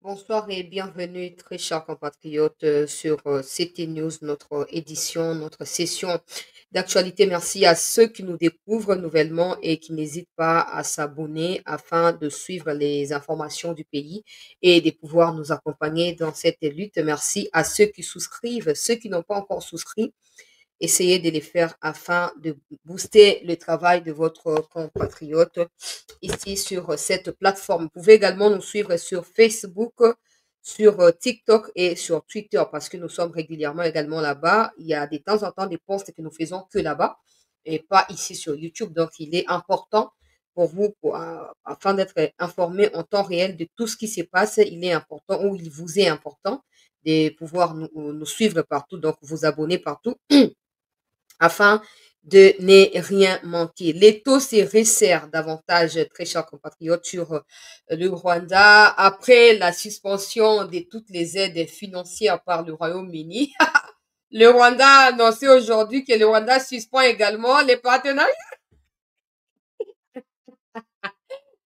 Bonsoir et bienvenue, très chers compatriotes, sur CT News, notre édition, notre session d'actualité. Merci à ceux qui nous découvrent nouvellement et qui n'hésitent pas à s'abonner afin de suivre les informations du pays et de pouvoir nous accompagner dans cette lutte. Merci à ceux qui souscrivent, ceux qui n'ont pas encore souscrit. Essayez de les faire afin de booster le travail de votre compatriote ici sur cette plateforme. Vous pouvez également nous suivre sur Facebook, sur TikTok et sur Twitter parce que nous sommes régulièrement également là-bas. Il y a de temps en temps des posts que nous faisons que là-bas et pas ici sur YouTube. Donc, il est important pour vous, afin d'être informé en temps réel de tout ce qui se passe, il est important ou il vous est important de pouvoir nous suivre partout, donc vous abonner partout afin de ne rien manquer. Les taux se resserrent davantage, très chers compatriotes, sur le Rwanda après la suspension de toutes les aides financières par le Royaume-Uni. Le Rwanda a annoncé aujourd'hui que le Rwanda suspend également les partenariats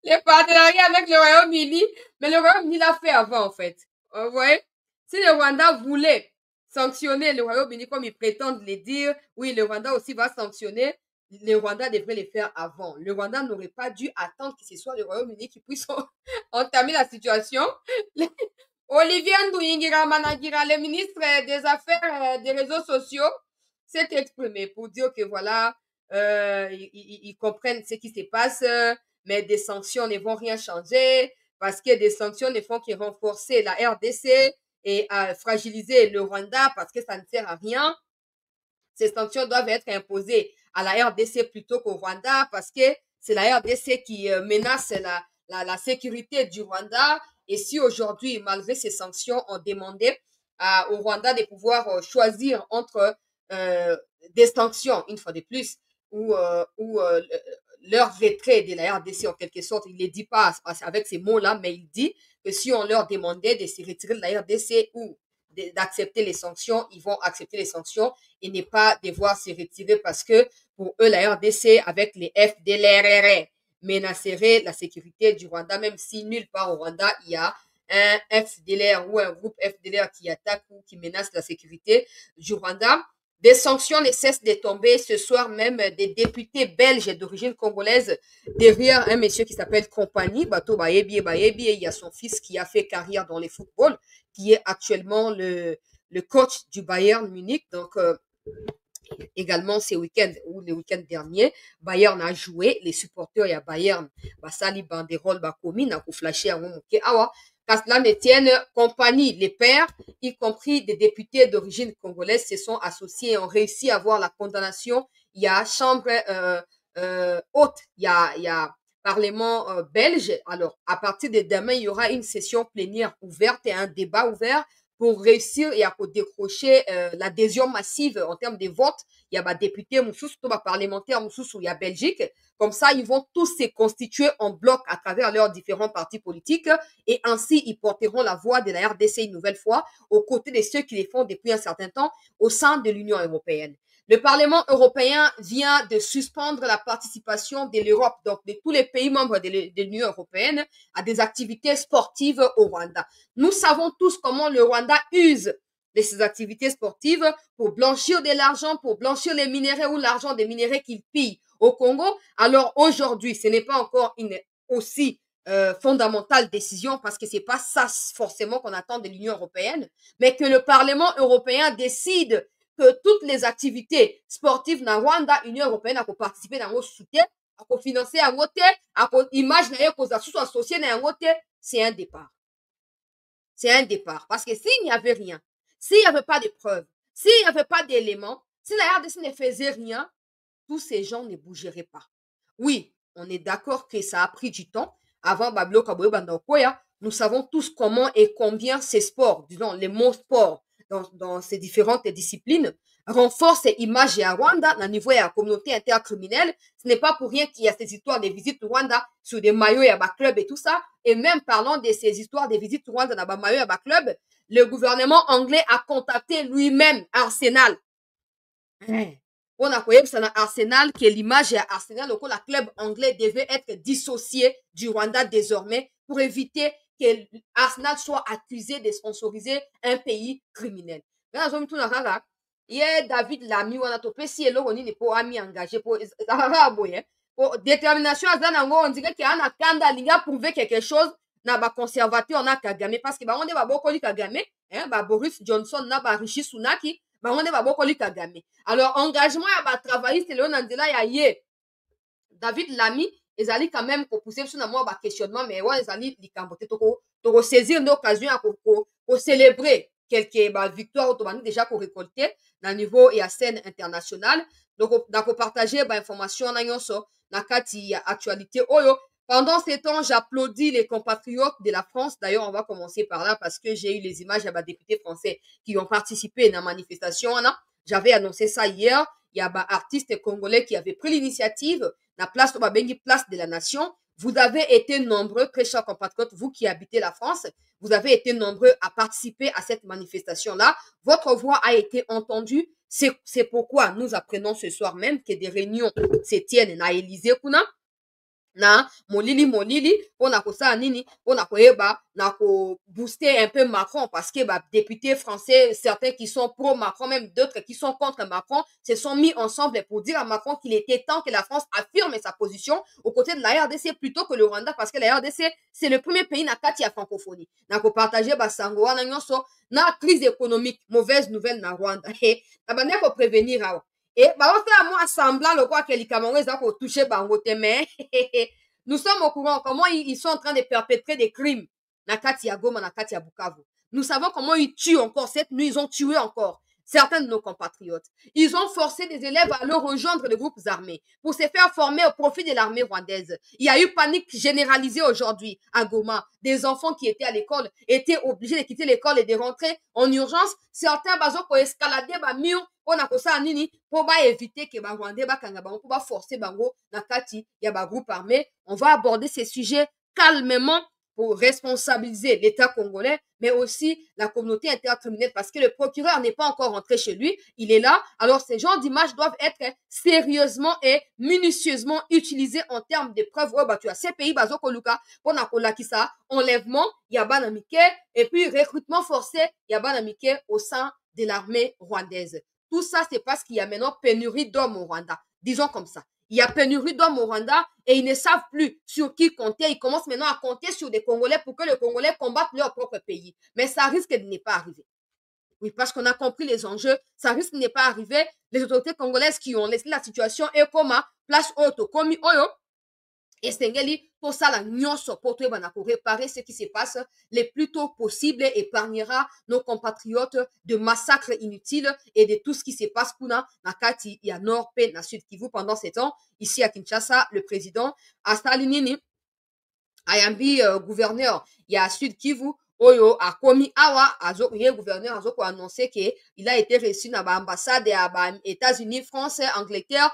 avec le Royaume-Uni, mais le Royaume-Uni l'a fait avant, en fait. Vous voyez? Si le Rwanda voulait sanctionner le Royaume-Uni, comme ils prétendent le dire, oui, le Rwanda aussi va sanctionner, le Rwanda devrait le faire avant. Le Rwanda n'aurait pas dû attendre que ce soit le Royaume-Uni qui puisse entamer la situation. Olivier Ndouyingira Managira, le ministre des Affaires des réseaux sociaux, s'est exprimé pour dire que voilà, ils comprennent ce qui se passe, mais des sanctions ne vont rien changer parce que des sanctions ne font que renforcer la RDC et à fragiliser le Rwanda parce que ça ne sert à rien. Ces sanctions doivent être imposées à la RDC plutôt qu'au Rwanda parce que c'est la RDC qui menace la sécurité du Rwanda. Et si aujourd'hui, malgré ces sanctions, on demandait au Rwanda de pouvoir choisir entre euh, des sanctions, une fois de plus, ou leur retrait de la RDC en quelque sorte, il ne les dit pas avec ces mots-là, mais il dit que si on leur demandait de se retirer de la RDC ou d'accepter les sanctions, ils vont accepter les sanctions et ne pas devoir se retirer parce que pour eux, la RDC avec les FDLR menacerait la sécurité du Rwanda, même si nulle part au Rwanda, il y a un FDLR ou un groupe FDLR qui attaque ou qui menace la sécurité du Rwanda. Des sanctions ne cessent de tomber. Ce soir même, des députés belges d'origine congolaise derrière un monsieur qui s'appelle Compagnie, Bato Bayebi Bayebi, et il y a son fils qui a fait carrière dans les footballs, qui est actuellement le coach du Bayern Munich. Donc, également ces week-ends ou les week-ends derniers, Bayern a joué, les supporters et à Bayern, Basali Banderol, Bakomi, n'a flashé à Momoke Awa. Qu'à cela ne tienne, compagnie, les pères, y compris des députés d'origine congolaise, se sont associés et ont réussi à avoir la condamnation. Il y a chambre haute, il y a Parlement belge. Alors, à partir de demain, il y aura une session plénière ouverte et un débat ouvert pour réussir et à décrocher l'adhésion massive en termes de votes. Il y a des députés, des parlementaires, il y a Belgique. Comme ça, ils vont tous se constituer en bloc à travers leurs différents partis politiques et ainsi, ils porteront la voix de la RDC une nouvelle fois aux côtés de ceux qui les font depuis un certain temps au sein de l'Union européenne. Le Parlement européen vient de suspendre la participation de l'Europe, donc de tous les pays membres de l'Union européenne, à des activités sportives au Rwanda. Nous savons tous comment le Rwanda use de ses activités sportives pour blanchir de l'argent, pour blanchir les minéraux ou l'argent des minéraux qu'il pille au Congo. Alors aujourd'hui, ce n'est pas encore une aussi fondamentale décision parce que c'est pas ça forcément qu'on attend de l'Union européenne, mais que le Parlement européen décide que toutes les activités sportives dans Rwanda, l'Union européenne a participer dans le soutien, a financer à voter, a image na yo associé na voter, c'est un départ. C'est un départ. Parce que s'il n'y avait rien, s'il n'y avait pas de preuves, s'il n'y avait pas d'éléments, si la RDC ne faisait rien, tous ces gens ne bougeraient pas. Oui, on est d'accord que ça a pris du temps. Avant Bablo Kaboyo Bandaokoya, nous savons tous comment et combien ces sports, disons les mots sports dans ces différentes disciplines, renforcent l'image à Rwanda au niveau de la communauté intercriminelle. Ce n'est pas pour rien qu'il y a ces histoires de visites Rwanda sur des maillots et à club et tout ça. Et même parlant de ces histoires de visites Rwanda dans des maillots et à club, le gouvernement anglais a contacté lui-même Arsenal. On a connu ça dans Arsenal, que l'image à Arsenal, donc le club anglais devait être dissocié du Rwanda désormais pour éviter que Arsenal soit accusé de sponsoriser un pays criminel. Il y a David Lamy, on a topé si elle est pour ami engagé pour détermination, on dirait qu'il y a un kanda, il a prouvé quelque chose, na ba conservateur, on a Kagame, parce que on est ba bokoli Kagame, hein, ba Boris Johnson, na ba Rishi Sunaki, on est ba bokoli Kagame. Alors, engagement, il y a ba travailler, c'est le Nandela, il y a David Lamy, ils allaient quand même pousser sur moi ba questionnement, mais ouais, ils allaient les camboter, to saisir l'occasion pour célébrer quelques bah, victoires automatiques déjà qu'on récolté dans niveau et à scène internationale. Donc, on partager bah, information na kati actualité oyo. Pendant ces temps, j'applaudis les compatriotes de la France. D'ailleurs, on va commencer par là parce que j'ai eu les images des députés français qui ont participé à la manifestation. J'avais annoncé ça hier. Il y a des artistes congolais qui avaient pris l'initiative, la place de la nation. Vous avez été nombreux, très chers compatriotes, vous qui habitez la France, vous avez été nombreux à participer à cette manifestation-là. Votre voix a été entendue. C'est pourquoi nous apprenons ce soir même que des réunions se tiennent à Élysée kuna na molili pona kosala nini pona koyeba na ko booster un peu Macron parce que bah députés français certains qui sont pro Macron même d'autres qui sont contre Macron se sont mis ensemble pour dire à Macron qu'il était temps que la France affirme sa position aux côtés de la RDC plutôt que le Rwanda parce que la RDC c'est le premier pays na kati ya francophonie na ko partager ba sango wana nyonso na crise économique mauvaise nouvelle na Rwanda et na bande ko prévenir awa. Et bah, on fait moi semblant le quoi que les Camerounais ont touché Bangote, mais nous sommes au courant comment ils sont en train de perpétrer des crimes. Nakati ya Goma, Nakati ya Bukavu. Nous savons comment ils tuent encore. Cette nuit, ils ont tué encore certains de nos compatriotes. Ils ont forcé des élèves à leur rejoindre les groupes armés pour se faire former au profit de l'armée rwandaise. Il y a eu panique généralisée aujourd'hui à Goma. Des enfants qui étaient à l'école étaient obligés de quitter l'école et de rentrer en urgence. Certains bazos pour escalader ba mur on a ça nini pour éviter que ba Rwandais ba kanga bango pour forcer bango na kati ya ba groupe armé. On va aborder ces sujets calmement pour responsabiliser l'État congolais, mais aussi la communauté intercriminelle, parce que le procureur n'est pas encore rentré chez lui, il est là. Alors, ces genres d'images doivent être sérieusement et minutieusement utilisés en termes de preuves. Oh, bah, tu as ces pays, bazo koluka, pour ça, enlèvement, yabanamike, et puis recrutement forcé, yabanamike au sein de l'armée rwandaise. Tout ça, c'est parce qu'il y a maintenant pénurie d'hommes au Rwanda. Disons comme ça. Il y a pénurie d'hommes au Rwanda et ils ne savent plus sur qui compter. Ils commencent maintenant à compter sur des Congolais pour que les Congolais combattent leur propre pays. Mais ça risque de ne pas arriver. Oui, parce qu'on a compris les enjeux, ça risque de ne pas arriver. Les autorités congolaises qui ont laissé la situation et comme place auto, comme oyo, et Sengeli, pour ça, la nyonso, pour réparer ce qui se passe le plus tôt possible et épargnera nos compatriotes de massacres inutiles et de tout ce qui se passe kuna na kati ya Nord P na Sud Kivu pendant ces temps. Ici à Kinshasa, le président a Stalinini, ayambi gouverneur, il y a Sud Kivu, oyo a komi awa, le gouverneur a annoncé qu'il a été reçu dans l'ambassade des États-Unis, France, Angleterre,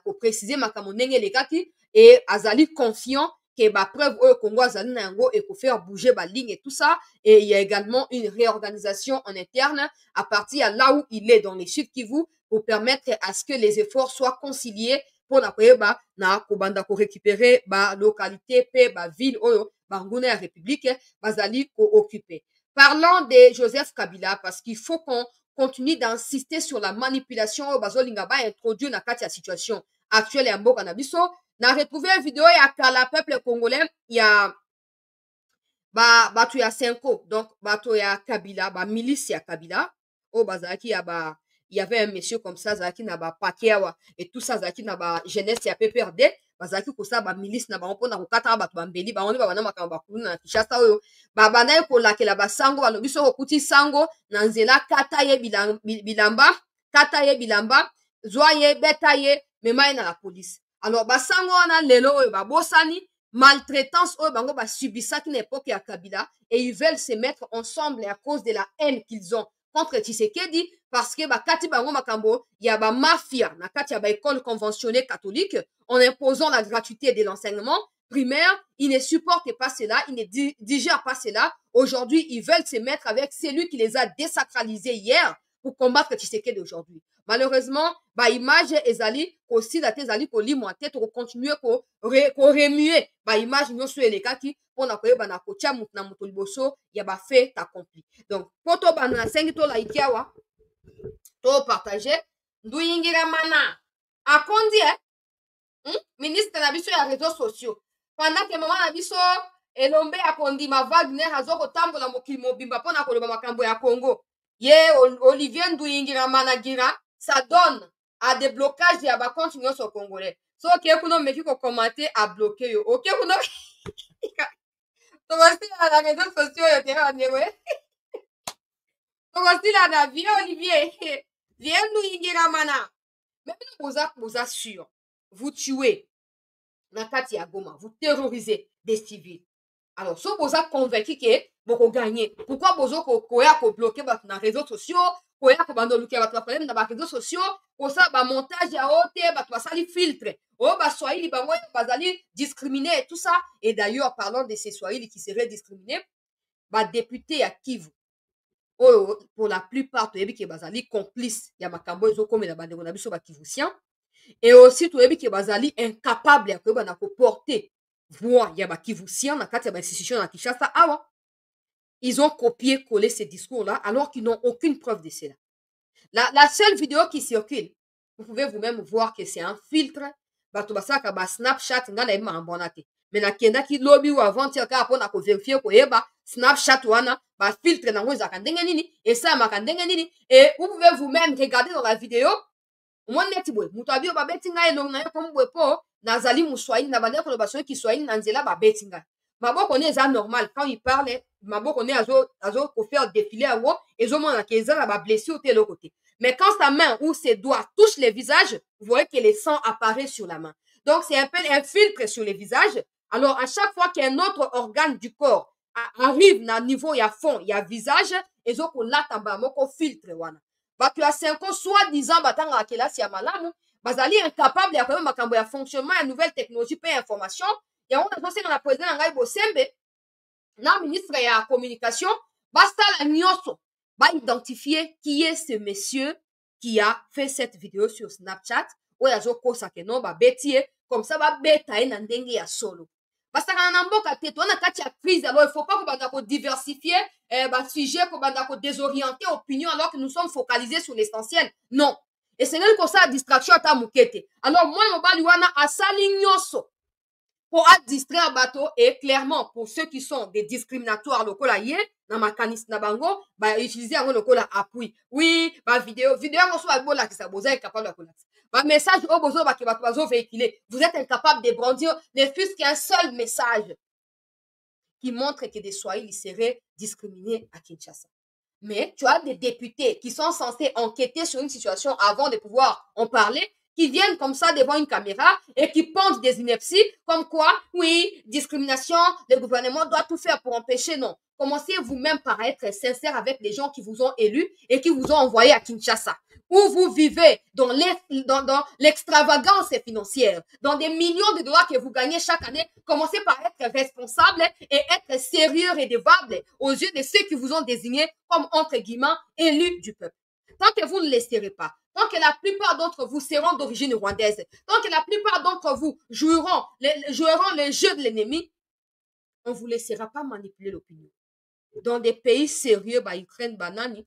pour préciser ma kamonenge les kaki. Et azali confiant que ba preuve au Congo azali na yango et pour faire bouger ba ligne et tout ça. Et il y a également une réorganisation en interne à partir de là où il est dans les Sud Kivu pour permettre à ce que les efforts soient conciliés pour na kobanda ko récupérer ba localité pe ba ville oyo ba nguna république bazali ko occuper. Parlons de Joseph Kabila parce qu'il faut qu'on continue d'insister sur la manipulation au bazolinga ba introduire na kati ya situation actuelle ya mboka na biso. Na retrouvé une vidéo ya kala peuple congolais, il y a batu ya Senko, donc batu ya Kabila, milice ya Kabila, au bazaki ya il y avait un monsieur comme ça, zaki na pakewa et tout ça zaki na jeunesse ya PPRD, bazaki ko ça milice na on pona ko kata batu bambeli ba on ba na makamba kulu na Kinshasa oyo, banaye ko lakela sango ba lobiso ko kuti sango na nzela kata ye bilamba, kata ye bilamba, zoye betaye memaye na la police. Alors, basango wana lelo oyo babosani, maltraitance oyo bango basubisaki na époque ya Kabila et ils veulent se mettre ensemble à cause de la haine qu'ils ont contre Tshisekedi parce que bakati bango makambo ya ba mafia na kati ya ba école conventionnelle catholique en imposant la gratuité de l'enseignement primaire, ils ne supportent pas cela, ils ne digèrent pas cela. Aujourd'hui, ils veulent se mettre avec celui qui les a désacralisés hier pour combattre Tshisekedi d'aujourd'hui. malheureusement ba image ezali kosila te ezali kolimwa te tokokontinue koremue ba image nyonso elekaki mpona koyeba na kotia moto na moto liboso ya bafait accompli. Donc mpo tobanda nasengi tolaiki awa topartage Nduyingiramana akondi ministre na biso ya réseaux sociaux pendant que mama na biso elombe ya kondima Wagner azokotambola mokili mobimba mpona koloba makambo ya Congo. Ye Olivier Nduyingiramana gira ça donne à des blocages ya bacompte nyonso congolais. So oke kuna omeki kokomante abloke yo oke kuna tokosila na réseaux sociaux oyo te wanewe tokosila na vie Olivier vie Nduyingiramana. Mais boza sûr vous tuez na kati ya Goma, vous terrorisez des civils. Alors, si vous êtes convaincu que vous gagnez, pourquoi vous avez bloqué les réseaux sociaux, vous avez bloqué les réseaux sociaux, pour ça, le montage à haute, les filtres, les Swahili, les discriminés, tout ça. Et d'ailleurs, parlant de ces Swahili qui seraient discriminés, les députés à Kivu, pour la plupart, vous avez des complices, il y a des complices, comme les Kivoussiens. Et aussi, tu es bazali incapable de porter voix ya bakivusien na kati ya institution na Kinshasa awa. Ils ont copié-collé ces discours-là alors qu'ils n'ont aucune preuve de cela. La seule vidéo qui circule, vous pouvez vous-même voir que c'est un filtre. Bato basaka ba Snapchat ngana ema ambonate. Mais na kenda ki lobby ou avant-hier ka pona ko vérifier ko yeba Snapchat wana ba filtre nango ezaka ndenge nini et ça maka ndenge nini et vous pouvez vous-même regarder dans la vidéo. Moi neti boy muto abi ba betinga elong na yo comme boy po nazali muswahili na bande ko ba so ki swahili na nzela ba betinga maboko ne eza normal quand il parle maboko ne azo ko faire défiler yango ezomona ke eza na ba blessure te le côté mais quand sa main ou ses doigts touchent les visages vous voyez que le sang apparaît sur la main donc c'est un peu un filtre sur les visages. Alors à chaque fois qu'un autre organe du corps arrive na niveau ya fond ya visage ezoko latamba moko filtre wana bato ya 5 ans soi-disant batanga la kelasi ya malamu bazali incapable ya koyeba makambo ya fonctionnement ya nouvelle technologie pe information yango nazosenga na président na ngai Bosembe na ministre ya communication basala nyonso ba identifier qui est ce monsieur qui a fait cette vidéo sur Snapchat oyo azokosa ke no babetie comme ça babeta ye na ndenge ya solo basakana na mboka te toza na kati ya crise. Alors il faut pas kobanda kodiversifier sujet kobanda kodésorienter opinion alors que nous sommes focalisés sur l'essentiel. Non, esengeli kosala distraction ata moke te. Alors mwana mobali wana asali nyonso pour distraire bato et clairement pour ceux qui sont des discriminatoires lokola ye na makanisi na bango ba utiliser yango lokola appui. Oui, ba vidéo yango so ba bolakisa boza incapable de kolakisa. Un message au besoin que bato véhiculé. Vous êtes incapable de brandir ne fût-ce qu'un seul message qui montre que des Swahili seraient discriminés à Kinshasa. Mais tu as des députés qui sont censés enquêter sur une situation avant de pouvoir en parler, qui viennent comme ça devant une caméra et qui pendent des inepties comme quoi, oui, discrimination, le gouvernement doit tout faire pour empêcher, non. Commencez vous-même par être sincère avec les gens qui vous ont élus et qui vous ont envoyé à Kinshasa, où vous vivez dans l'extravagance financière, dans des millions de dollars que vous gagnez chaque année. Commencez par être responsable et être sérieux et redevable aux yeux de ceux qui vous ont désigné comme, entre guillemets, élus du peuple. Tant que vous ne les serez pas, tant que la plupart d'entre vous seront d'origine rwandaise, tant que la plupart d'entre vous joueront le jeu de l'ennemi, on ne vous laissera pas manipuler l'opinion. Dans des pays sérieux, Ukraine, Banani,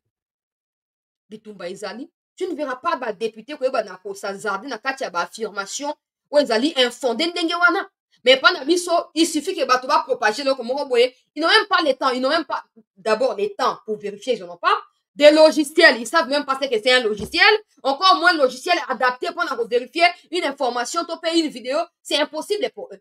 Bitumba Izali, tu ne verras pas des députés qui ont s'azarder dans une affirmation où ils allaient infonder Ndengewana. Mais pendant il suffit que Bato va propager le comment ils n'ont même pas le temps, ils n'ont même pas d'abord les temps pour vérifier, ils n'en ont pas. Des logiciels, ils savent même pas ce que c'est un logiciel. Encore moins logiciel adapté pour vérifier une information, toper une vidéo, c'est impossible pour eux.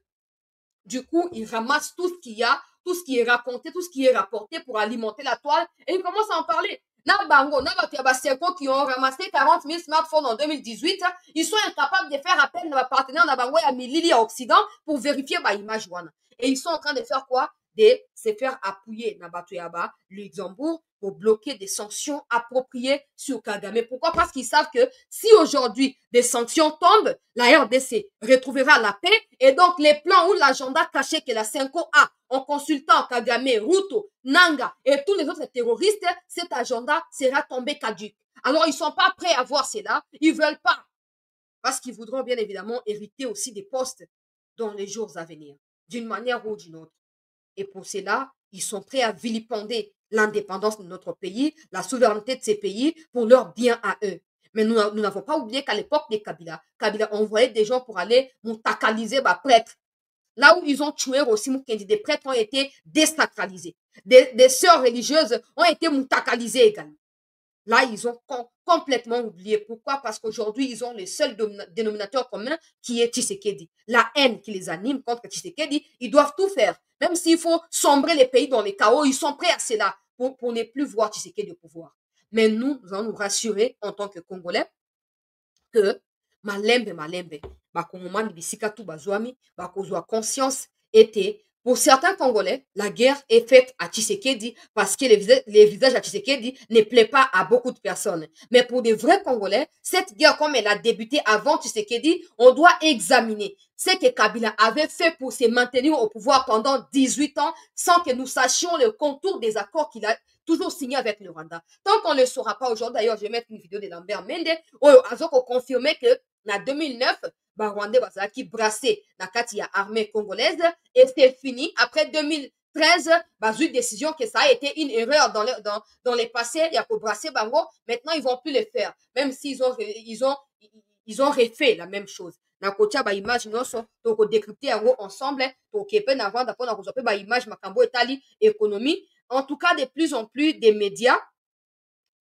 Du coup, ils ramassent tout ce qu'il y a, tout ce qui est raconté, tout ce qui est rapporté pour alimenter la toile et ils commencent à en parler. Nabango, Nabaserko qui ont ramassé 40 000 smartphones en 2018, ils sont incapables de faire appel à leurs partenaires Nabango et à Milili à Occident pour vérifier l'image. Et ils sont en train de faire quoi? De se faire appuyer Nabatuyaba, Luxembourg, pour bloquer des sanctions appropriées sur Kagame. Pourquoi? Parce qu'ils savent que si aujourd'hui des sanctions tombent, la RDC retrouvera la paix et donc les plans ou l'agenda caché que la Cinco a en consultant Kagame, Ruto, Nanga et tous les autres terroristes, cet agenda sera tombé caduc. Alors, ils sont pas prêts à voir cela. Ils veulent pas. Parce qu'ils voudront bien évidemment hériter aussi des postes dans les jours à venir, d'une manière ou d'une autre. Et pour cela, ils sont prêts à vilipender l'indépendance de notre pays, la souveraineté de ces pays pour leur bien à eux. Mais nous n'avons pas oublié qu'à l'époque des Kabila, Kabila envoyait des gens pour aller moutakaliser les prêtres. Là où ils ont tué aussi Mukendi, des prêtres ont été désacralisés. Des sœurs religieuses ont été moutakalisées également. Là, ils ont complètement oublié. Pourquoi? Parce qu'aujourd'hui, ils ont le seul dénominateur commun qui est Tshisekedi. La haine qui les anime contre Tshisekedi, ils doivent tout faire. Même s'il faut sombrer les pays dans les chaos, ils sont prêts à cela pour ne plus voir Tshisekedi au pouvoir. Mais nous allons nous rassurer en tant que Congolais que malembe, bakongomani bisika tu bazwami, bakozwa conscience était pour certains Congolais, la guerre est faite à Tshisekedi parce que les visages à Tshisekedi ne plaît pas à beaucoup de personnes. Mais pour des vrais Congolais, cette guerre, comme elle a débuté avant Tshisekedi, on doit examiner ce que Kabila avait fait pour se maintenir au pouvoir pendant 18 ans sans que nous sachions le contour des accords qu'il a toujours signé avec le Rwanda. Tant qu'on ne le saura pas aujourd'hui, d'ailleurs, je vais mettre une vidéo de Lambert Mende, où ils ont confirmé que en 2009, Rwanda qui brassé la kati ya armée congolaise et c'est fini. Après 2013, une décision que ça a été une erreur dans les passés, il y a pour brasser Bango. Maintenant, ils vont plus le faire, même s'ils ont refait la même chose. Na kotia ba image nyonso to ko décrypter ensemble to kepe na vanda pona ko zope ba image makambo etali économie. En tout cas, de plus en plus des médias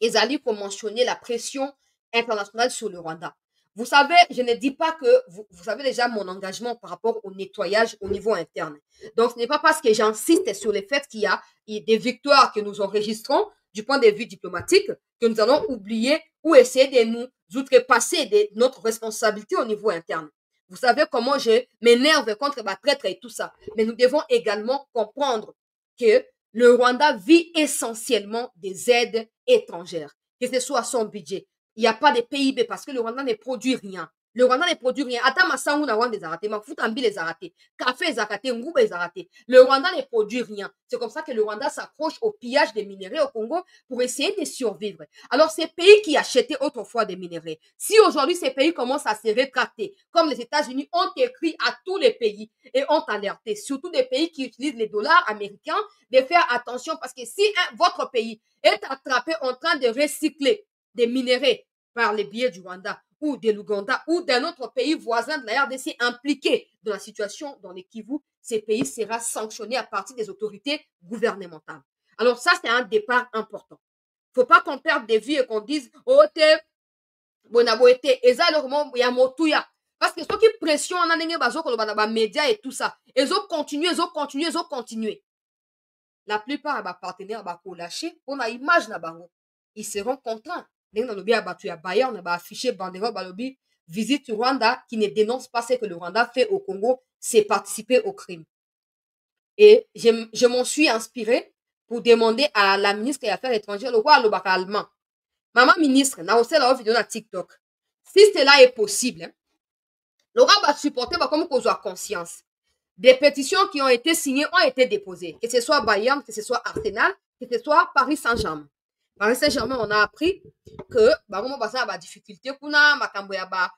ils allaient pour mentionner la pression internationale sur le Rwanda. Vous savez, je ne dis pas que vous savez déjà mon engagement par rapport au nettoyage au niveau interne. Donc, ce n'est pas parce que j'insiste sur le fait qu'il y a des victoires que nous enregistrons du point de vue diplomatique que nous allons oublier ou essayer de nous outrepasser de notre responsabilité au niveau interne. Vous savez comment je m'énerve contre ma traître et tout ça. Mais nous devons également comprendre que le Rwanda vit essentiellement des aides étrangères, que ce soit son budget. Il n'y a pas de PIB parce que le Rwanda ne produit rien. Le Rwanda ne produit rien. Ata masangu na Rwanda les mafutambi les arrêtés, café les arrêtés, ngouba les arrêtés. Le Rwanda ne produit rien. C'est comme ça que le Rwanda s'accroche au pillage des minerais au Congo pour essayer de survivre. Alors, ces pays qui achetaient autrefois des minerais, si aujourd'hui ces pays commencent à se rétracter, comme les États-Unis ont écrit à tous les pays et ont alerté, surtout des pays qui utilisent les dollars américains, de faire attention parce que si votre pays est attrapé en train de recycler des minerais par les biais du Rwanda ou de l'Ouganda ou d'un autre pays voisin de la RDC impliqué dans la situation dans les Kivu, ces pays sera sanctionné à partir des autorités gouvernementales. Alors ça, c'est un départ important. Faut pas qu'on perde de vue et qu'on dise « Oh, t'es bonaboete, eza alors ya motuya ». Parce que ceux qui pressionnent en anenge bazo koloba na médias et tout ça, ils ont continué. La plupart des partenaires ont lâché pour l'image na bango. Ils seront contraints. Nous avons Bayern, on a affiché banderole balobi visite Rwanda qui ne dénonce pas ce que le Rwanda fait au Congo, c'est participer au crime. Et je m'en suis inspiré pour demander à la ministre des Affaires étrangères, le roi Alobaka allemand. Maman ministre, na aussi la vidéo na TikTok. Si cela est possible, hein, le roi va supporter comme qu'on soit conscience. Des pétitions qui ont été signées ont été déposées, que ce soit Bayern, que ce soit Arsenal, que ce soit Paris Saint-Germain. Paris Saint-Germain, on a appris que vraiment basa ba difficulté kuna makambo ya ba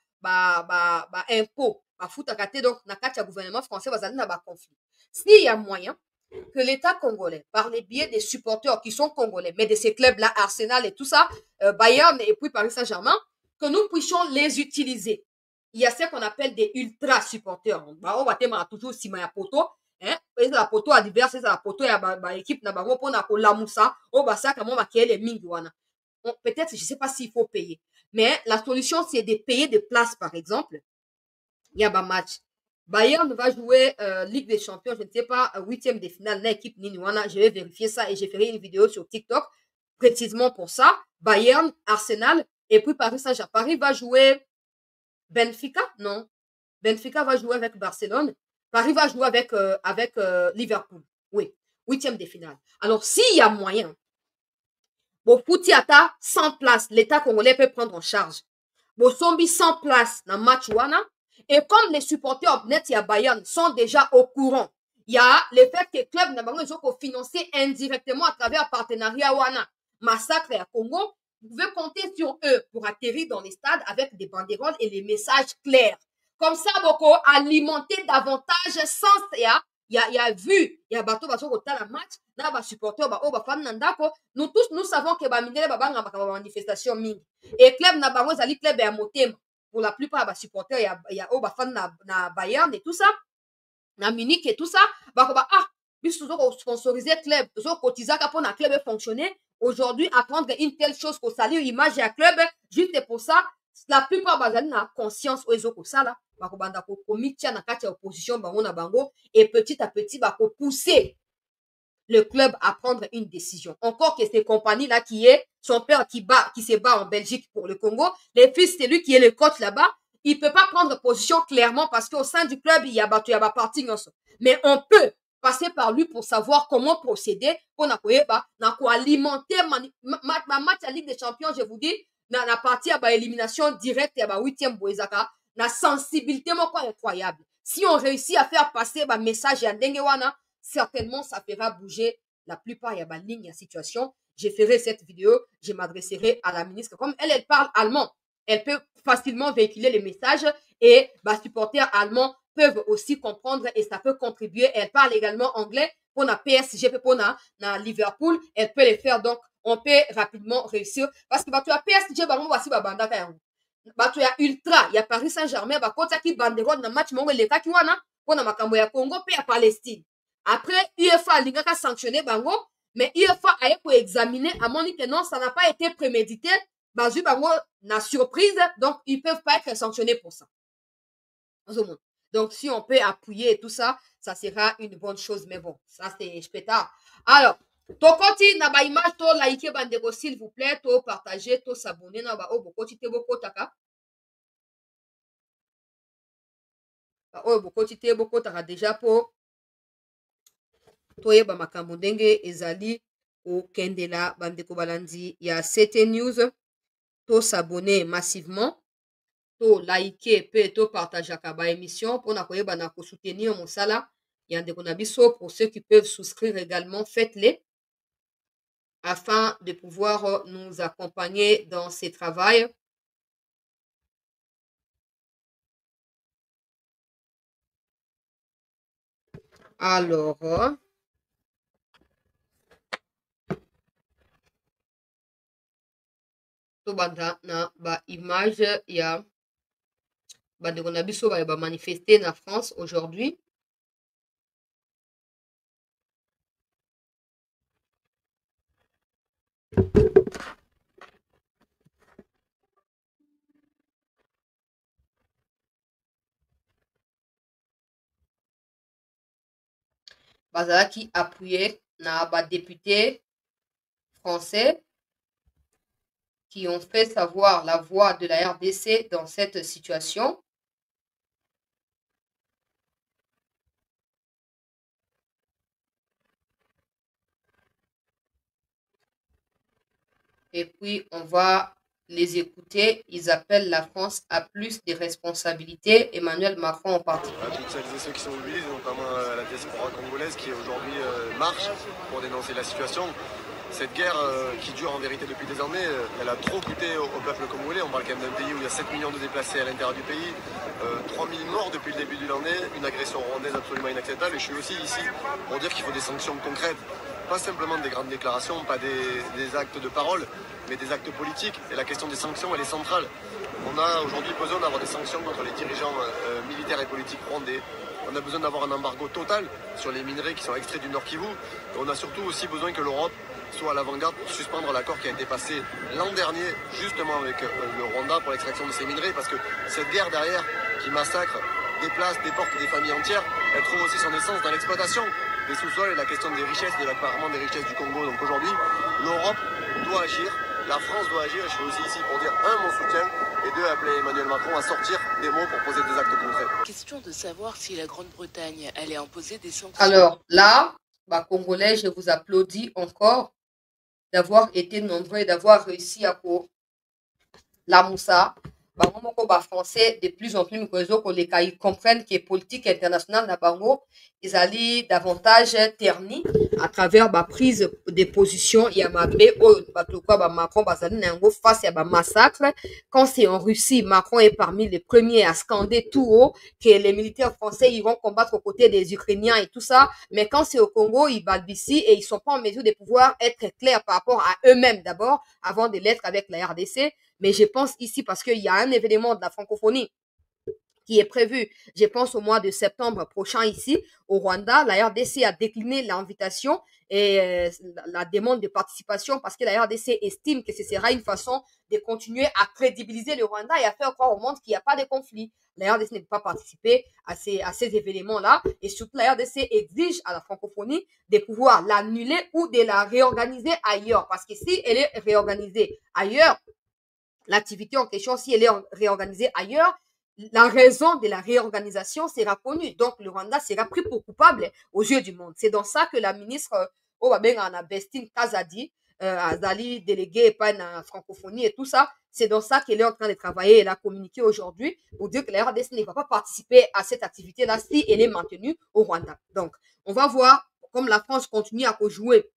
impôt ba futa kate donc na kati ya gouvernement français bazali na ba conflit. S'il y a moyen que l'État congolais, par les biais des supporters qui sont congolais, mais de ces clubs-là, Arsenal et tout ça, Bayern et puis Paris Saint-Germain, que nous puissions les utiliser. Il y a ce qu'on appelle des ultra supporters. On va toujours si ma poto, hein, la poto adverse, la poto ya ba équipe na bango pona ko lamusa, o basa kamo makele mingi wana. Peut-être, je sais pas s'il faut payer. Mais la solution, c'est de payer des places, par exemple. Il y a un match. Bayern va jouer Ligue des Champions, je ne sais pas, huitième de finale, l'équipe Niniwana. Je vais vérifier ça et j'ai fait une vidéo sur TikTok précisément pour ça. Bayern, Arsenal, et puis Paris Saint-Germain. Paris va jouer Benfica, non. Benfica va jouer avec Barcelone. Paris va jouer avec Liverpool. Oui, huitième de finale. Alors, s'il y a moyen, bon, Poutiata, 100 places, l'État congolais peut prendre en charge. Bon, Sombi, 100 places dans le match Wana. Et comme les supporters net et Bayern sont déjà au courant, il y a le fait que le club n'a pas financé indirectement à travers un partenariat Wana. Massacre à Congo, vous pouvez compter sur eux pour atterrir dans les stades avec des banderoles et les messages clairs. Comme ça, beaucoup alimenter davantage sens il y a vu, il y a bateau bateau au la match, na ba supporter ba ba fan nandako. Nous tous nous savons que ba minere ba banga ba manifestation mingi. Et club na bango zali club ya motema. Pour la plupart ba supporter il y a ba fan na Bayern et tout ça. Na Munich et tout ça, ba ah, biso toujours sponsoriser club, toujours cotiser pour na club fonctionner. Aujourd'hui, apprendre une telle chose pour salir image à club, juste pour ça, la plupart bazali na conscience oezo ko sala, ba ko banda ko komitia na kati ya opposition bango na bango et petit à petit ba ko pousser le club à prendre une décision. Encore que ces compagnies-là qui est son père qui se bat en Belgique pour le Congo, les fils, c'est lui qui est le coach là-bas, il peut pas prendre position clairement parce qu'au sein du club, il y a parti. Mais on peut passer par lui pour savoir comment procéder pour alimenter ma match à Ligue des Champions, je vous dis, dans la partie à élimination directe et à 8e Boezaka, la sensibilité incroyable. Si on réussit à faire passer un message à Dengewana, certainement ça fera bouger la plupart, il y a une ligne, situation. Je ferai cette vidéo, je m'adresserai à la ministre. Comme elle parle allemand, elle peut facilement véhiculer les messages et les supporters allemands peuvent aussi comprendre et ça peut contribuer. Elle parle également anglais pour la PSG, pour la Liverpool. Elle peut les faire, donc on peut rapidement réussir. Parce que tu as PSG, voici tu as Ultra, il y a Paris Saint-Germain, quand tu as banderole dans le match, l'État qui wana pour la Makambo ya Congo, puis à Palestine. Après, UEFA a sanctionné Bango, mais UEFA a pour examiner, à mon avis que non, ça n'a pas été prémédité. Bazu Bango n'a surprise, donc ils ne peuvent pas être sanctionnés pour ça. Donc, si on peut appuyer tout ça, ça sera une bonne chose. Mais bon, ça c'est tard. Alors, to koti na ba image to like bandeko s'il vous plaît, to partager, to s'abonner na ba o bokoti te bokotaka. Ba o bokoti te bokotaka déjà pour toyeba makambo ndenge ezali okendela bandeko balandi ya CT News, to s'abonner massivement, to liker pe to partageaka ba émission pona koyeba na ko soutenir mosala ya ndeko na biso. Pour ceux qui peuvent souscrire également, faites-les afin de pouvoir nous accompagner dans ces travaux. Alors, to banda na ba image ya bandeko na biso ba manifester na France aujourd'hui. Bazalaki appuyé na ba députés français qui ont fait savoir la voix de la RDC dans cette situation. Et puis, on va les écouter. Ils appellent la France à plus de responsabilités. Emmanuel Macron en particulier. À toutes celles et ceux qui sont mobilisés, notamment à la diaspora congolaise qui aujourd'hui marche pour dénoncer la situation. Cette guerre qui dure en vérité depuis des années, elle a trop coûté au peuple congolais. On parle quand même d'un pays où il y a 7 millions de déplacés à l'intérieur du pays, 3000 morts depuis le début de l'année, une agression rwandaise absolument inacceptable. Et je suis aussi ici pour dire qu'il faut des sanctions concrètes. Pas simplement des grandes déclarations, pas des actes de parole, mais des actes politiques. Et la question des sanctions, elle est centrale. On a aujourd'hui besoin d'avoir des sanctions contre les dirigeants militaires et politiques rwandais. On a besoin d'avoir un embargo total sur les minerais qui sont extraits du Nord Kivu. Et on a surtout aussi besoin que l'Europe soit à l'avant-garde pour suspendre l'accord qui a été passé l'an dernier, justement avec le Rwanda pour l'extraction de ces minerais. Parce que cette guerre derrière, qui massacre, déplace, déporte des familles entières, elle trouve aussi son essence dans l'exploitation des sous-sols et la question des richesses, de l'accaparement des richesses du Congo. Donc aujourd'hui, l'Europe doit agir, la France doit agir, et je suis aussi ici pour dire, un, mon soutien, et deux, appeler Emmanuel Macron à sortir des mots pour poser des actes concrets. Question de savoir si la Grande-Bretagne allait imposer des sanctions. Alors là, Congolais, je vous applaudis encore d'avoir été nombreux et d'avoir réussi à la Moussa, français de plus en plus ils comprennent que politique internationale na bango ils allaient davantage terni à travers ma prise de position ya mabe Macron bazali na yango face à massacre quand c'est en Russie Macron est parmi les premiers à scander tout haut que les militaires français iront combattre aux côtés des Ukrainiens et tout ça mais quand c'est au Congo ils balbutient et ils sont pas en mesure de pouvoir être clairs par rapport à eux-mêmes d'abord avant de l'être avec la RDC. Mais je pense ici, parce qu'il y a un événement de la francophonie qui est prévu, je pense au mois de septembre prochain ici, au Rwanda, la RDC a décliné l'invitation et la demande de participation parce que la RDC estime que ce sera une façon de continuer à crédibiliser le Rwanda et à faire croire au monde qu'il n'y a pas de conflit. La RDC ne peut pas participer à ces événements-là et surtout la RDC exige à la francophonie de pouvoir l'annuler ou de la réorganiser ailleurs parce que si elle est réorganisée ailleurs, l'activité en question, si elle est réorganisée ailleurs, la raison de la réorganisation sera connue. Donc, le Rwanda sera pris pour coupable aux yeux du monde. C'est dans ça que la ministre Bestine Kazadi, Azali, déléguée par la francophonie et tout ça, c'est dans ça qu'elle est en train de travailler. Elle a communiqué aujourd'hui pour dire que la RDC ne va pas participer à cette activité-là si elle est maintenue au Rwanda. Donc, on va voir comme la France continue à jouer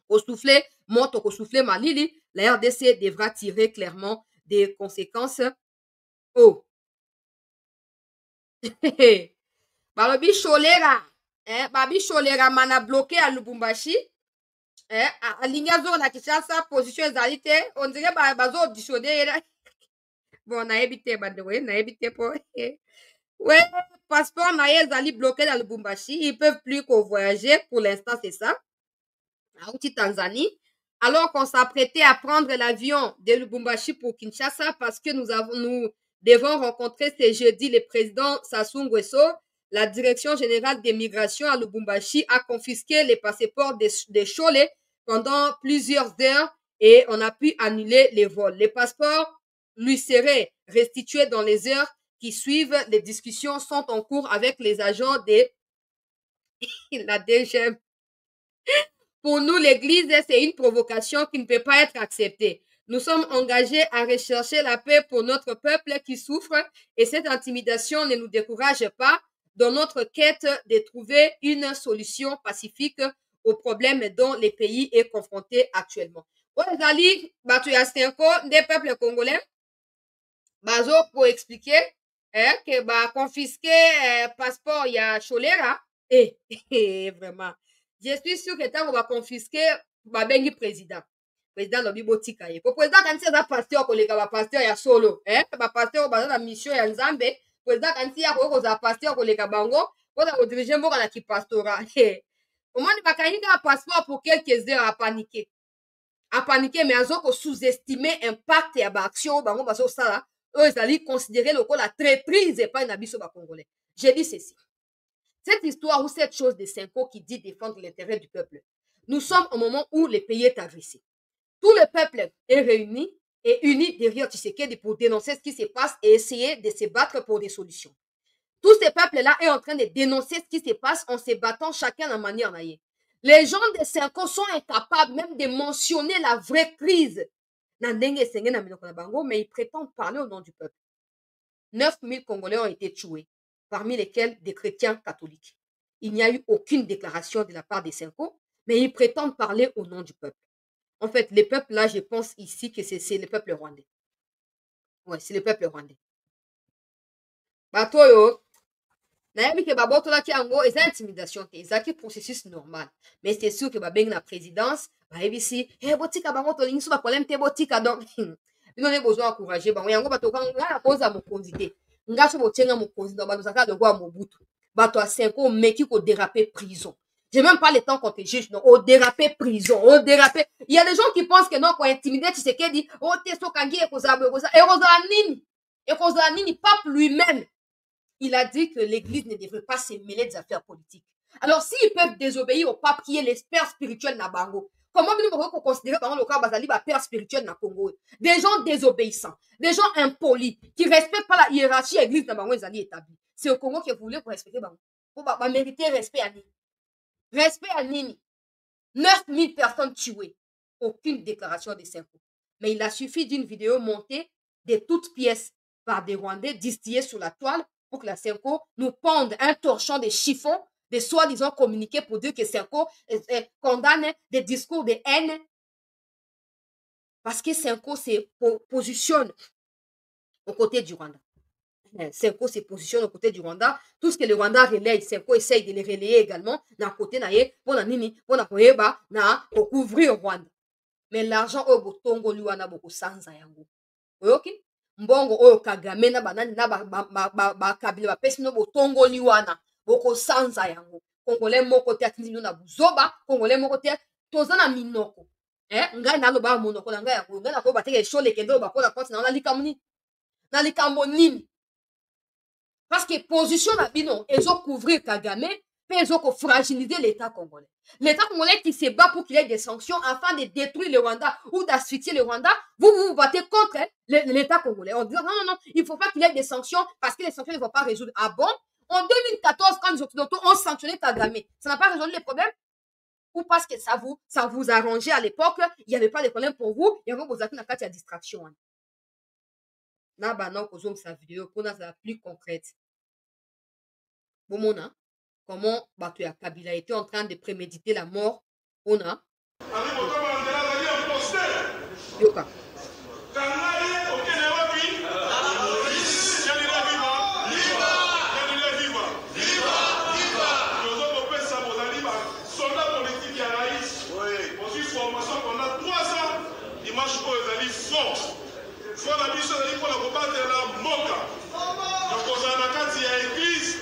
au soufflet, monte au soufflet Malili, la RDC devra tirer clairement des conséquences. Oh, balobi cholera, babi cholera mana bloqué à Lubumbashi, à Lingazo na Kinshasa position ezali te, on dirait bazo auditionner. Bon, na ebité bandewe, na ebité po. Ouais, passeport na ezali bloqué dans Lubumbashi, ils peuvent plus voyager pour l'instant c'est ça. À Tanzanie, alors qu'on s'apprêtait à prendre l'avion de Lubumbashi pour Kinshasa parce que nous devons rencontrer ce jeudi le président Sassou Nguesso. La direction générale des migrations à Lubumbashi a confisqué les passeports des Cholés pendant plusieurs heures et on a pu annuler les vols. Les passeports lui seraient restitués dans les heures qui suivent. Les discussions sont en cours avec les agents de la DGM. Pour nous, l'Église, c'est une provocation qui ne peut pas être acceptée. Nous sommes engagés à rechercher la paix pour notre peuple qui souffre et cette intimidation ne nous décourage pas dans notre quête de trouver une solution pacifique aux problèmes dont le pays est confronté actuellement. Ozali, batu ya senko, des peuples congolais, bazo pour expliquer que ba confisquer passeport ya Cholera vraiment. Je suis sûr que tant qu'on va confisquer babengi président lobi botika ye ko président kanisi eza pasteur koleka bapasteur ya solo bapasteur baza na mission ya nzambe président kanisi ya kokozala pasteur koleka bango mpona kodirige mboka na kipastora omoni bakangi kaka passeport pour quelques heures apanique mais azo sous-estimer impact ya baaction oyo bango bazosala oyo ezali considéré lokola traîtrise epai na biso bacongolais. Je dis ceci, cette histoire ou cette chose de Senko qui dit défendre l'intérêt du peuple, nous sommes au moment où le pays est agressé. Tout le peuple est réuni et uni derrière Tshisekedi pour dénoncer ce qui se passe et essayer de se battre pour des solutions. Tous ces peuples-là sont en train de dénoncer ce qui se passe en se battant chacun à manière naïe. Les gens de Senko sont incapables même de mentionner la vraie crise. Mais ils prétendent parler au nom du peuple. 9000 Congolais ont été tués, parmi lesquels des chrétiens catholiques. Il n'y a eu aucune déclaration de la part des Senko, mais ils prétendent parler au nom du peuple. En fait, les peuples là, je pense ici que c'est le peuple rwandais. Ouais, c'est le peuple rwandais. Batoyo, nayebi ke babotolaki yango eza intimidation te ezalaki processus normal mais c'est sûr que babengi na présidence bayebisi botika bango tolingi so baproblème te botika donc bino nde bozwa encourage bango yango bato nga na koza mokonzi te nga so botienga mokonzi na bandosaka lokola mobutu bato ya 5 ans omeki kodéraper prison. J'ai même pas le temps qu'on te juge, non. Au dérapé prison, au dérapé. Il y a des gens qui pensent que non, qu'on intimider, tu sais, qui dit, oh, t'es so kangi, et Nini, pape lui-même, il a dit que l'église ne devrait pas se mêler des affaires politiques. Alors, s'ils peuvent désobéir au pape qui est l'expert spirituel na Bango, comment nous pouvons considérer par le cas Bazali, père spirituel na Congo? Des gens désobéissants, des gens impolis, qui respectent pas la hiérarchie église na Bango, ils allaient établir. C'est au Congo que vous voulez pour respecter Bango. Pour mériter respect à Nini. Respect à Nini. 9000 personnes tuées. Aucune déclaration de 5 ans. Mais il a suffi d'une vidéo montée de toutes pièces par des Rwandais distillés sur la toile pour que la Senko nous ponde un torchon de chiffon, de soi-disant communiqués pour dire que Senko condamne des discours de haine. Parce que Senko se positionne aux côtés du Rwanda. Senko se positionne aux côtés du Rwanda. Tout ce que le Rwanda relaye, Senko essaye de le relayer également dans le côté naïe, pour la nini, pour la koyeba, pour couvrir le Rwanda. Mais l'argent au botongo liwana boko sanza yango. Ok? Mbongo oyo Kagame na banani na ba kabila ba pesi no botongo liwana boko sanza yango. Congolais moko te atindi na buzoba, Congolais moko te tozana minoko. Ngai naloba monoko na ngai yango, ngai nakoba te ke shole kendo ba kola konti na likamuni. Na likambo nini? Parce que position na bino ezo couvrir Kagame, puis ezo ko fragiliser l'État congolais. L'État congolais qui se bat pour qu'il y ait des sanctions afin de détruire le Rwanda ou d'asphyxier le Rwanda, vous vous battez contre l'État congolais. On dit non, il ne faut pas qu'il y ait des sanctions parce que les sanctions ne vont pas résoudre. Ah bon? En 2014, quand les Occidentaux ont sanctionné Kagame, ça n'a pas résolu les problèmes? Ou parce que ça vous arrangeait à l'époque, il n'y avait pas de problème pour vous, il y avait vos actes dans la distraction. Là, non, sa vidéo, pour nous, la plus concrète. Bon, comment Batoya Kabila était en train de préméditer la mort. On a. Yoka.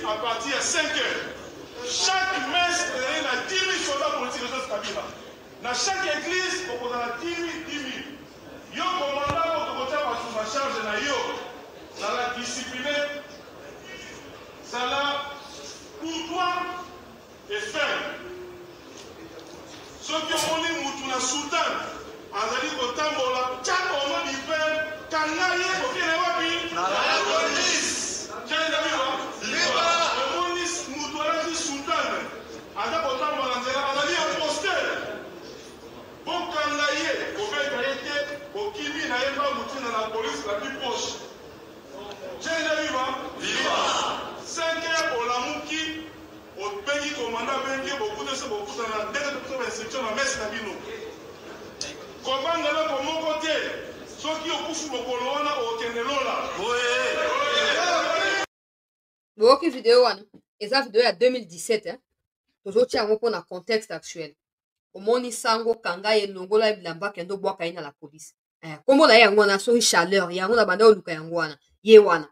À partir de 5 heures. Chaque messe, il y a 10 000 soldats politiques de Kabila. Dans chaque église, on a 10 000. Yo, commandant, on a sous ma charge, ça l'a discipliné, ça l'a courtois et ferme. Ceux qui ont dit Moutouna Sultan, Azali Kotambola, Tchak Ono Dipen, Kanaye, Okinewapi, la police. La police la plus proche. J'ai vu, 5 heures au Lamouki, au pays commandant Bengue, beaucoup de ce beaucoup de la dernière section la messe Nabino. Comment nous pour mon côté, ceux qui ont poussé le colonna au Kenelola. Bon, ok, vidéo, et ça vidéo à 2017, hein. Toujours tiens, on prend un contexte actuel. Au moni sango kanga et longola et blamba kendo bois kaina la police. Comment na yango na so chaleur yango na banda oluka yango wana ye wana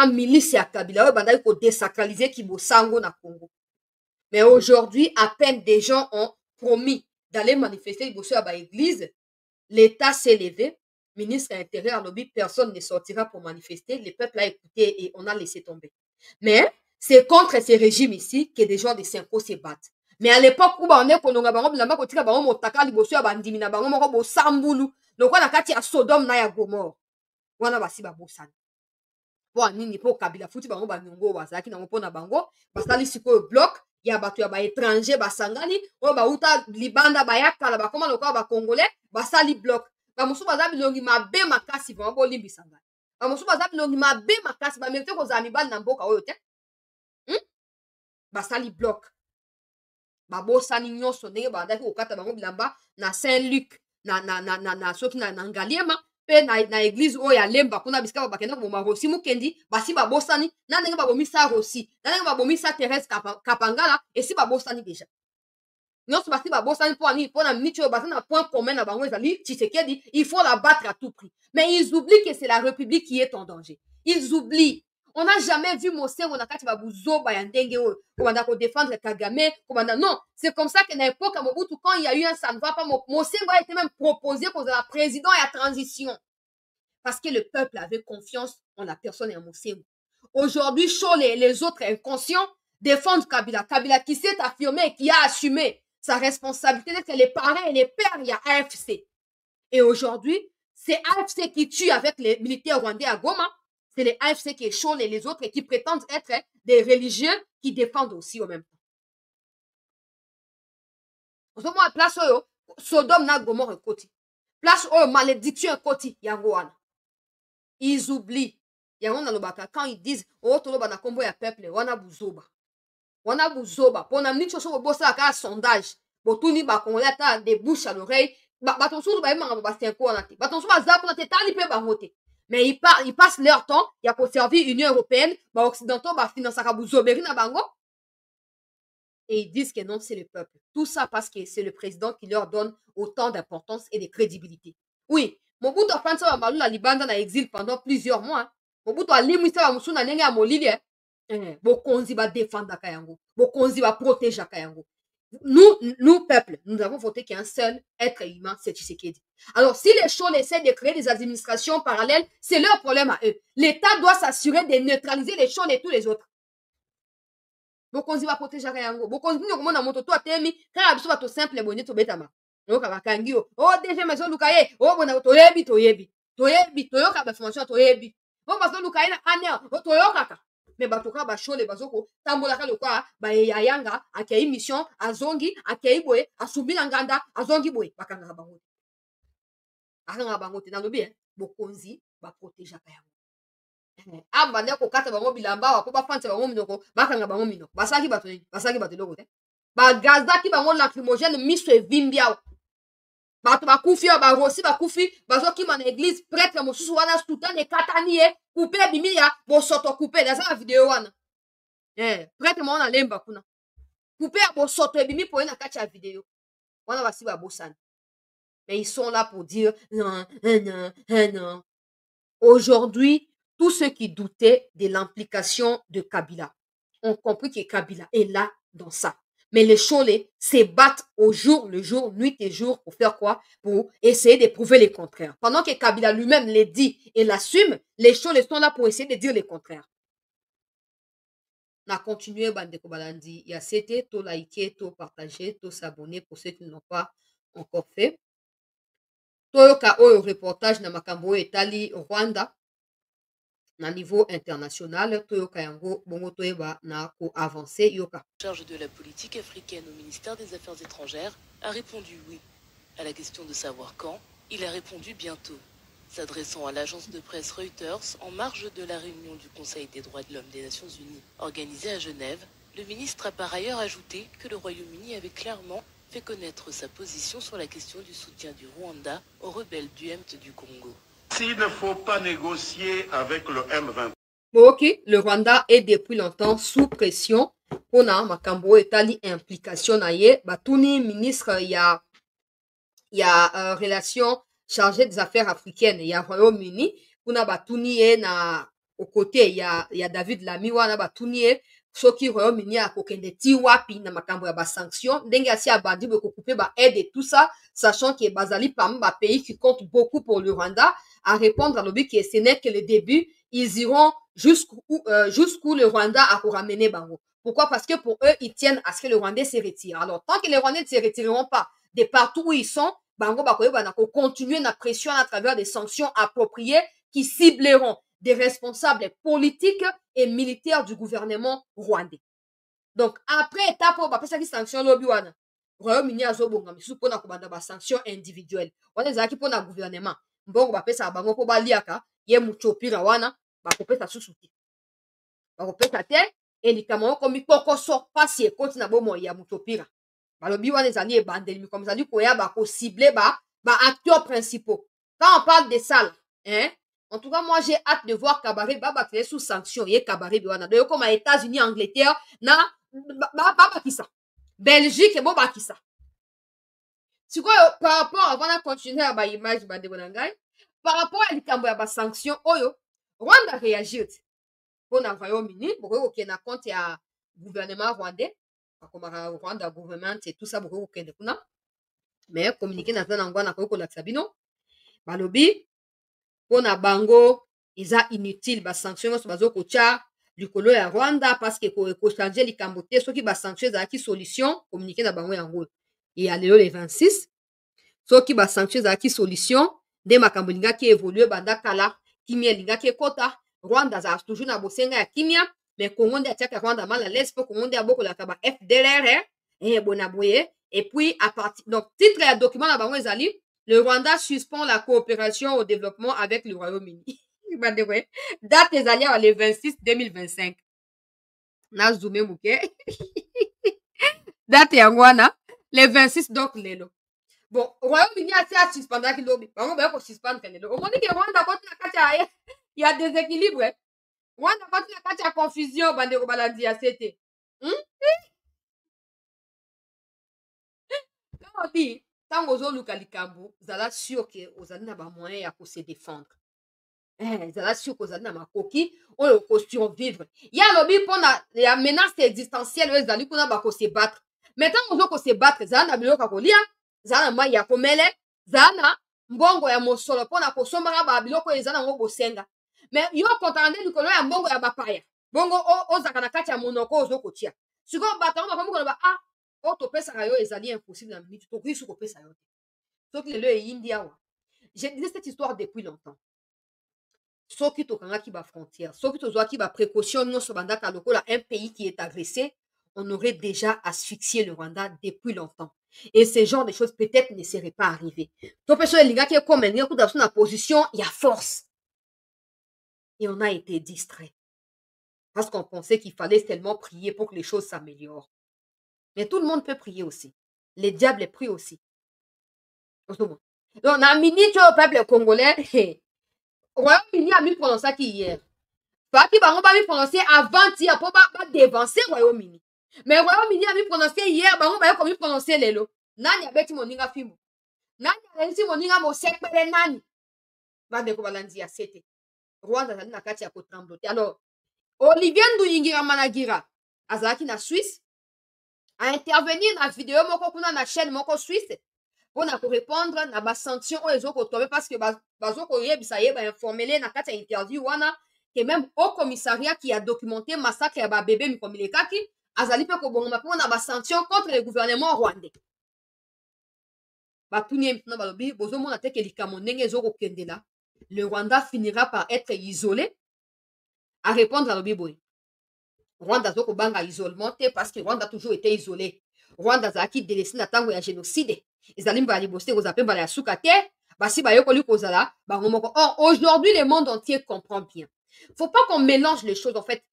milice ya Kabila oyo banda ko désacraliser Kibosango na Congo. Mais aujourd'hui, à peine des gens ont promis d'aller manifester liboso ya ba église, l'État s'est levé, ministre de l'Intérieur lobby, personne ne sortira pour manifester, le peuple a écouté et on a laissé tomber. Mais c'est contre ces régimes ici que des gens de Senko se battent. Mais à l'époque où on est kononga bango bilamba ko tika bango motaka liboso ya bandimi na bango moko bo sambulu. Donc, on a kati ya Sodome na ya Gomorre. Wana basi ba bosana. Po nini po Kabila futi bango ba nyongo wazaki na mpo na bango. Basali siko bloc ya bato ya ba étranger basangani, o ba uta libanda ba yakala ba koma loka ba congolais, basali bloc. Ba musu bazabi longi mabe makasi ba bo limbi sangani. Ba musu bazabi longi mabe makasi ba mete ko za mibali na mboka oyo te. Basali bloc. Ba bosani nyonso ndenge ba ndaki ko kata bango bilamba na Saint-Luc. Na soki na ngaliema pe na église oyo ya lemba kuna bisika bakenda koboma Rossi Mukendi basi babosani na ndenge babomisa Rossi na ndenge babomisa Thérèse Kapangala esi babosani déjà nyonso basi babosani mpo na miniti oyo baza na point commun na bango ezali Tshisekedi, il faut la battre à tout prix. Mais ils oublient que c'est la République qui est en danger. Ils oublient. On n'a jamais vu Mosengo Nakati Babuzoba Yandenge Komanda ko défendre Kagame, Komanda. Non, c'est comme ça qu'à l'époque à Mobutu, quand il y a eu un ça ne va pas, Mosengo a été même proposé pour la président et la transition. Parce que le peuple avait confiance en la personne et en Mosengo. Aujourd'hui, Chol et les autres inconscients défendent Kabila. Kabila qui s'est affirmé et qui a assumé sa responsabilité d'être les parents et les pères, il y a AFC. Et aujourd'hui, c'est AFC qui tue avec les militaires rwandais à Goma. C'est les AFC qui échelonnent et les autres qui prétendent être des religieux qui défendent aussi au même temps. En ce moment, place oyo, Sodome na Gomorre koti. Place oyo, malédiction koti, yango wana. ils oublient. Quand ils disent, oh, toloba na kombo ya peuple, wana buzoba. Wana buzoba. Pour na mnicho so bosa ka sondage. Botuni ba congolais ta de bouche à l'oreille. Baton sou ba manga ba senko wana te. Baton sou ba za pour te tali pe ba ngote. Mais ils passent leur temps, il y a pour servir l'Union européenne, ba occidentaux ba financer ka buzoberi na bango. Et ils disent que non, c'est le peuple. Tout ça parce que c'est le président qui leur donne autant d'importance et de crédibilité. Oui, Mobutu a fait Malou la Libanda na exil pendant plusieurs mois. Mobutu a limité à Moussou na nenge à Molili. Bokonzi va défendre Kayango. Bokonzi va protéger Kayango. Nous, peuple, nous avons voté qu'un seul être humain, c'est Tshisekedi. Alors, si les choses essaient de créer des administrations parallèles, c'est leur problème à eux. L'État doit s'assurer de neutraliser les choses et tous les autres. Bokonzi va protéger Kayango. Bokonzi nous comment moto to atemi kala biso bato simple bonye to betama. Yoka bakangi yo. Oh déjà maison lukaye. Oh bona to yebi. Toyoka ba formation to yebi. Oh baso lukaye na anya. Oh toyoka ka. Mais bato ka ba shole bazoko tambola ka lokwa ba yanga akei mission azongi akei boye asubi na nganda azongi boye bakanga bango. Akanga bango te na lobi Bokonzi ba protéger Kayango. Abande ko kata bango bilamba wa ko ba fante bango minoko bakanga bango minoko basaki bato loko te ba gazaki bango lacrymogène miso evimbia bato bakufia ba rosi bakufi bazoki na église prêtre mosusu wana soutane katani e coupe bimia bo soto coupe dans la vidéo wana prêtre mo na lemba kuna coupe bo soto ebimi po na kati ya vidéo wana basi ba bosana. Mais ils sont là pour dire non. Aujourd'hui, tous ceux qui doutaient de l'implication de Kabila ont compris que Kabila est là dans ça. Mais les Cholés se battent au jour le jour, nuit et jour, pour faire quoi? Pour essayer de prouver le contraire. Pendant que Kabila lui-même les dit et l'assume, les Cholés sont là pour essayer de dire le contraire. On a continué, Bandeko Balandi. Il y a c'était, tout liker, tout partager, tout s'abonner pour ceux qui ne l'ont pas encore fait. Toyoka au reportage na makambo etali Rwanda. Na niveau international, Toyoka yango bongo toyeba na ko avancer yoka. Charge de la politique africaine au ministère des Affaires étrangères a répondu oui. À la question de savoir quand, il a répondu bientôt. S'adressant à l'agence de presse Reuters en marge de la réunion du Conseil des droits de l'homme des Nations Unies organisée à Genève, le ministre a par ailleurs ajouté que le Royaume-Uni avait clairement fait connaître sa position sur la question du soutien du Rwanda aux rebelles du M23 du Congo. S'il ne faut pas négocier avec le M23. Ok, le Rwanda est depuis longtemps sous pression. On a makambo etali implication na ye. Batuni ministre il y a relation chargée des affaires africaines. Il y a Royaume-Uni. On a batuni na au côté il y a David Lamy wana batuni soki Royaume-Uni a kokende ti wapi na makambo ya ba sanction ndenge asi abandi be couper ba aide et tout ça, sachant que bazali parmi ba pays qui comptent beaucoup pour le Rwanda, à répondre à l'objet que ce n'est que le début, ils iront jusqu'où le Rwanda a ramené bango. Pourquoi? Parce que pour eux, ils tiennent à ce que le Rwandais se retire. Alors, tant que les Rwandais ne se retireront pas de partout où ils sont, bango bakoye banako continuer na pression à travers des sanctions appropriées qui cibleront des responsables politiques et militaires du gouvernement rwandais. Donc, après étape, on va passer à des sanctions lobby wana. Royaume-Uni a zobonga misu pona kobanda ba sanctions individuelles. Wana zaki pona gouvernement. Mbongo ba pesa bango po baliaka ye muchopira wana ba kopesa susuti. Ba kopesa te et likamo komi kokoso pasi e koti na bomo ya muchopira. Ba lobby wana zali e bandeli comme ça dit koya ba ko cibler ba acteurs principaux. Quand on parle de ça, en tout cas, moi, j'ai hâte de voir Kabaré Baba créé sous sanction. Il y a Kabaré Biwana. D'ailleurs, comme à États-Unis, Angleterre, na Baba qui ça. Belgique et Boba qui ça. C'est quoi, par rapport, avant de continuer à l'image de Bonangay, par rapport à l'Ikambo à sanction, Oyo, Rwanda réagit. Pour le Royaume-Uni, pour qu'il y ait un compte à gouvernement rwandais, comme Rwanda gouvernement et tout ça, pour qu'il y ait un mais communiquer dans un endroit, dans un Sabino, Balobi, pona bango eza inutile ba sanction so bazo kocha likolo ya Rwanda parce que ko changer likambo te soki ba sanction za ki solution communiquer na bango yango et ya lelo le 26 soki ba sanction za ki solution de makambo linga ki évoluer banda kala kimia linga ki kota Rwanda za toujours na bosenga ya kimia mais Congo nde atia Rwanda mal à l'aise pour Congo nde aboko la kaba FDLR et bonaboye et puis à partir donc titre ya document na bango ezali le Rwanda suspend la coopération au développement avec le Royaume-Uni. Date des alliés le 26 2025. Na zoomé mouké. Date yangwana le 26 donc lelo. Bon, Royaume-Uni a suspendre qui lobby. Bon, ben ko suspendre lelo. Au moment que Rwanda côté na kati il y a déséquilibre. Rwanda côté na kati ya confusion bande ko balandi ya c'était. Quand on dit tant ozo luka likambo, zala sûr que ozali na ba moyen ya ko se défendre. Zala sûr que ozali na makoki oyo ko survivre. Ya lobby pona ya menace existentielle ezali kuna ba ko se battre. Mais tant ozo ko se battre, zala na biloko ko lia, zala na mai ya komele, zala na mbongo ya mosolo pona ko sombanga ba biloko ezala ngo bosenga. Mais yo kontande likolo ya mbongo ya bapaya. Bongo ozaka na kati ya monoko ozo kotia. Siko batango bakomi ko ba o topesaka yo ezali impossible na minute tokoki so kopesa yo te soki lelo eyindi awa. Je disais cette histoire depuis longtemps. Soki tokangaki bafrontière, soki tozwaki baprécaution nyonso bandaka lokola un pays qui est agressé, on aurait déjà asphyxié le Rwanda depuis longtemps. Et ce genre de choses peut-être ne seraient pas arrivées. Topeso elingaki ekomene kuta so na position ya force. Et on a été distrait. Parce qu'on pensait qu'il fallait seulement prier pour que les choses s'améliorent. Mais tout le monde peut prier aussi. Les diables prient aussi. Donc, on a minute au peuple congolais. Royaume-Uni a mis prononcé hier. Pas qui va mis prononcé avant-hier pour pas dévancer Royaume-Uni. Mais Royaume-Uni a mis prononcé hier, on va comme prononcer les lots. Nani a bêti moninga fimu. Nani a bêti moninga mo sekpele nani. Va de kobalandi a sete. Rwanda zali na kati ya kotrembloter. Alors, Olivier Nduyingira Managira, azalaki na Suisse, a intervenir na vidéo moko kuna na chaîne moko Suisse pour na répondre na ba sanction o ezoko tomber parce que bazoko yebisa yeba informele na kati ya interview wana que même au commissariat qui a documenté massacre ya ba bébé mikomilekaki azali pe ko bongoma pour na ba sanction contre le gouvernement rwandais. Ba tunie maintenant balobi bozo mona te ke likamo ndenge ezoko kendela, le Rwanda finira par être isolé. À répondre à l'obiboy. Rwanda zoko banga isolement parce que Rwanda a toujours été isolé. Rwanda zaki délaissé na tango ya génocide. Ezali mbali boste ko zapemba ya sukate, basi ba yoko likozala, ba ngomoko. Or aujourd'hui le monde entier comprend bien. Faut pas qu'on mélange les choses en fait.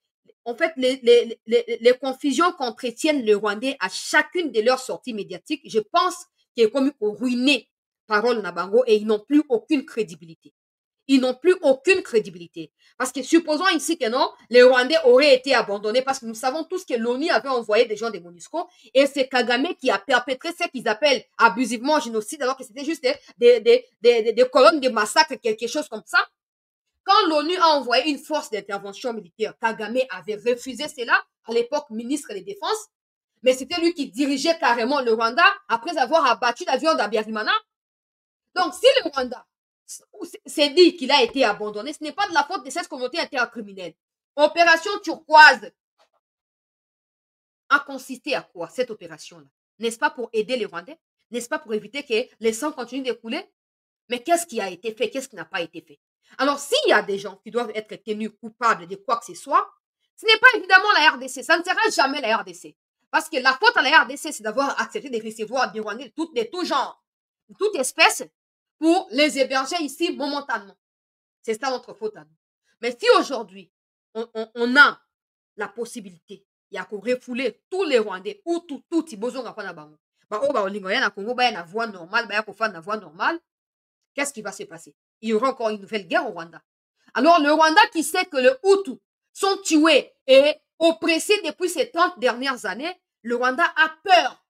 En fait les confusions qu'entretiennent les Rwandais à chacune de leurs sorties médiatiques, je pense qu'il est comme ruiné parole na bango et ils n'ont plus aucune crédibilité. Ils n'ont plus aucune crédibilité. Parce que supposons ici que non, les Rwandais auraient été abandonnés parce que nous savons tous que l'ONU avait envoyé des gens des MONUSCO et c'est Kagame qui a perpétré ce qu'ils appellent abusivement génocide alors que c'était juste des colonnes de massacre, quelque chose comme ça. Quand l'ONU a envoyé une force d'intervention militaire, Kagame avait refusé cela, à l'époque ministre des Défenses, mais c'était lui qui dirigeait carrément le Rwanda après avoir abattu l'avion d'Abiyarimana. Donc si le Rwanda c'est dit qu'il a été abandonné, ce n'est pas de la faute de cette communauté intercriminelle. Opération turquoise a consisté à quoi cette opération-là? N'est-ce pas pour aider les Rwandais? N'est-ce pas pour éviter que les sangs continuent d'écouler? Mais qu'est-ce qui a été fait? Qu'est-ce qui n'a pas été fait? Alors s'il y a des gens qui doivent être tenus coupables de quoi que ce soit, ce n'est pas évidemment la RDC, ça ne sera jamais la RDC. Parce que la faute à la RDC, c'est d'avoir accepté de recevoir des Rwandais de tout genre, de toute espèce, pour les héberger ici momentanément. C'est ça notre faute à nous. Mais si aujourd'hui, on a la possibilité, il y a qu'on refouler tous les Rwandais, ou tout, ils besoin d'apprendre à Bango. Congo, na voie normale, na voie normale, qu'est-ce qui va se passer? Il y aura encore une nouvelle guerre au Rwanda. Alors, le Rwanda qui sait que les Hutus sont tués et oppressés depuis ces 30 dernières années, le Rwanda a peur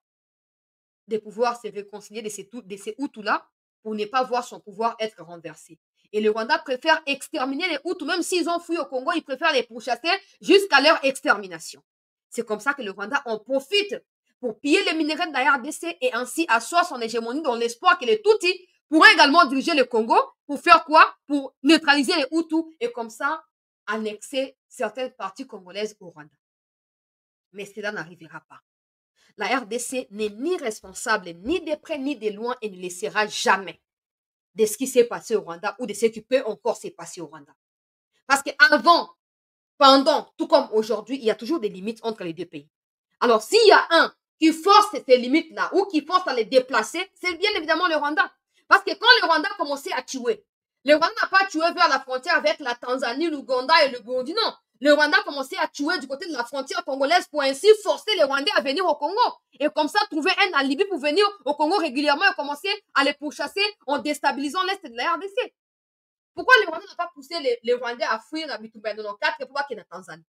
de pouvoir se réconcilier de ces Hutus-là pour ne pas voir son pouvoir être renversé. Et le Rwanda préfère exterminer les Hutus, même s'ils ont fui au Congo, ils préfèrent les pourchasser jusqu'à leur extermination. C'est comme ça que le Rwanda en profite pour piller les minéraux de la RDC et ainsi asseoir son hégémonie dans l'espoir que les Tutsis pourraient également diriger le Congo pour faire quoi? Pour neutraliser les Hutus et comme ça annexer certaines parties congolaises au Rwanda. Mais cela n'arrivera pas. La RDC n'est ni responsable, ni de près, ni de loin, et ne le sera jamais de ce qui s'est passé au Rwanda ou de ce qui peut encore se passer au Rwanda. Parce qu'avant, pendant, tout comme aujourd'hui, il y a toujours des limites entre les deux pays. Alors, s'il y a un qui force ces limites-là ou qui force à les déplacer, c'est bien évidemment le Rwanda. Parce que quand le Rwanda commençait à tuer, Le Rwanda n'a pas tué vers la frontière avec la Tanzanie, l'Ouganda et le Burundi, non. Le Rwanda a commencé à tuer du côté de la frontière congolaise pour ainsi forcer les Rwandais à venir au Congo. Et comme ça, trouver un alibi pour venir au Congo régulièrement et commencer à les pourchasser en déstabilisant l'Est de la RDC. Pourquoi les Rwandais n'ont pas poussé les Rwandais à fuir la Bitumba 94 pour qu'il y ait la Tanzanie?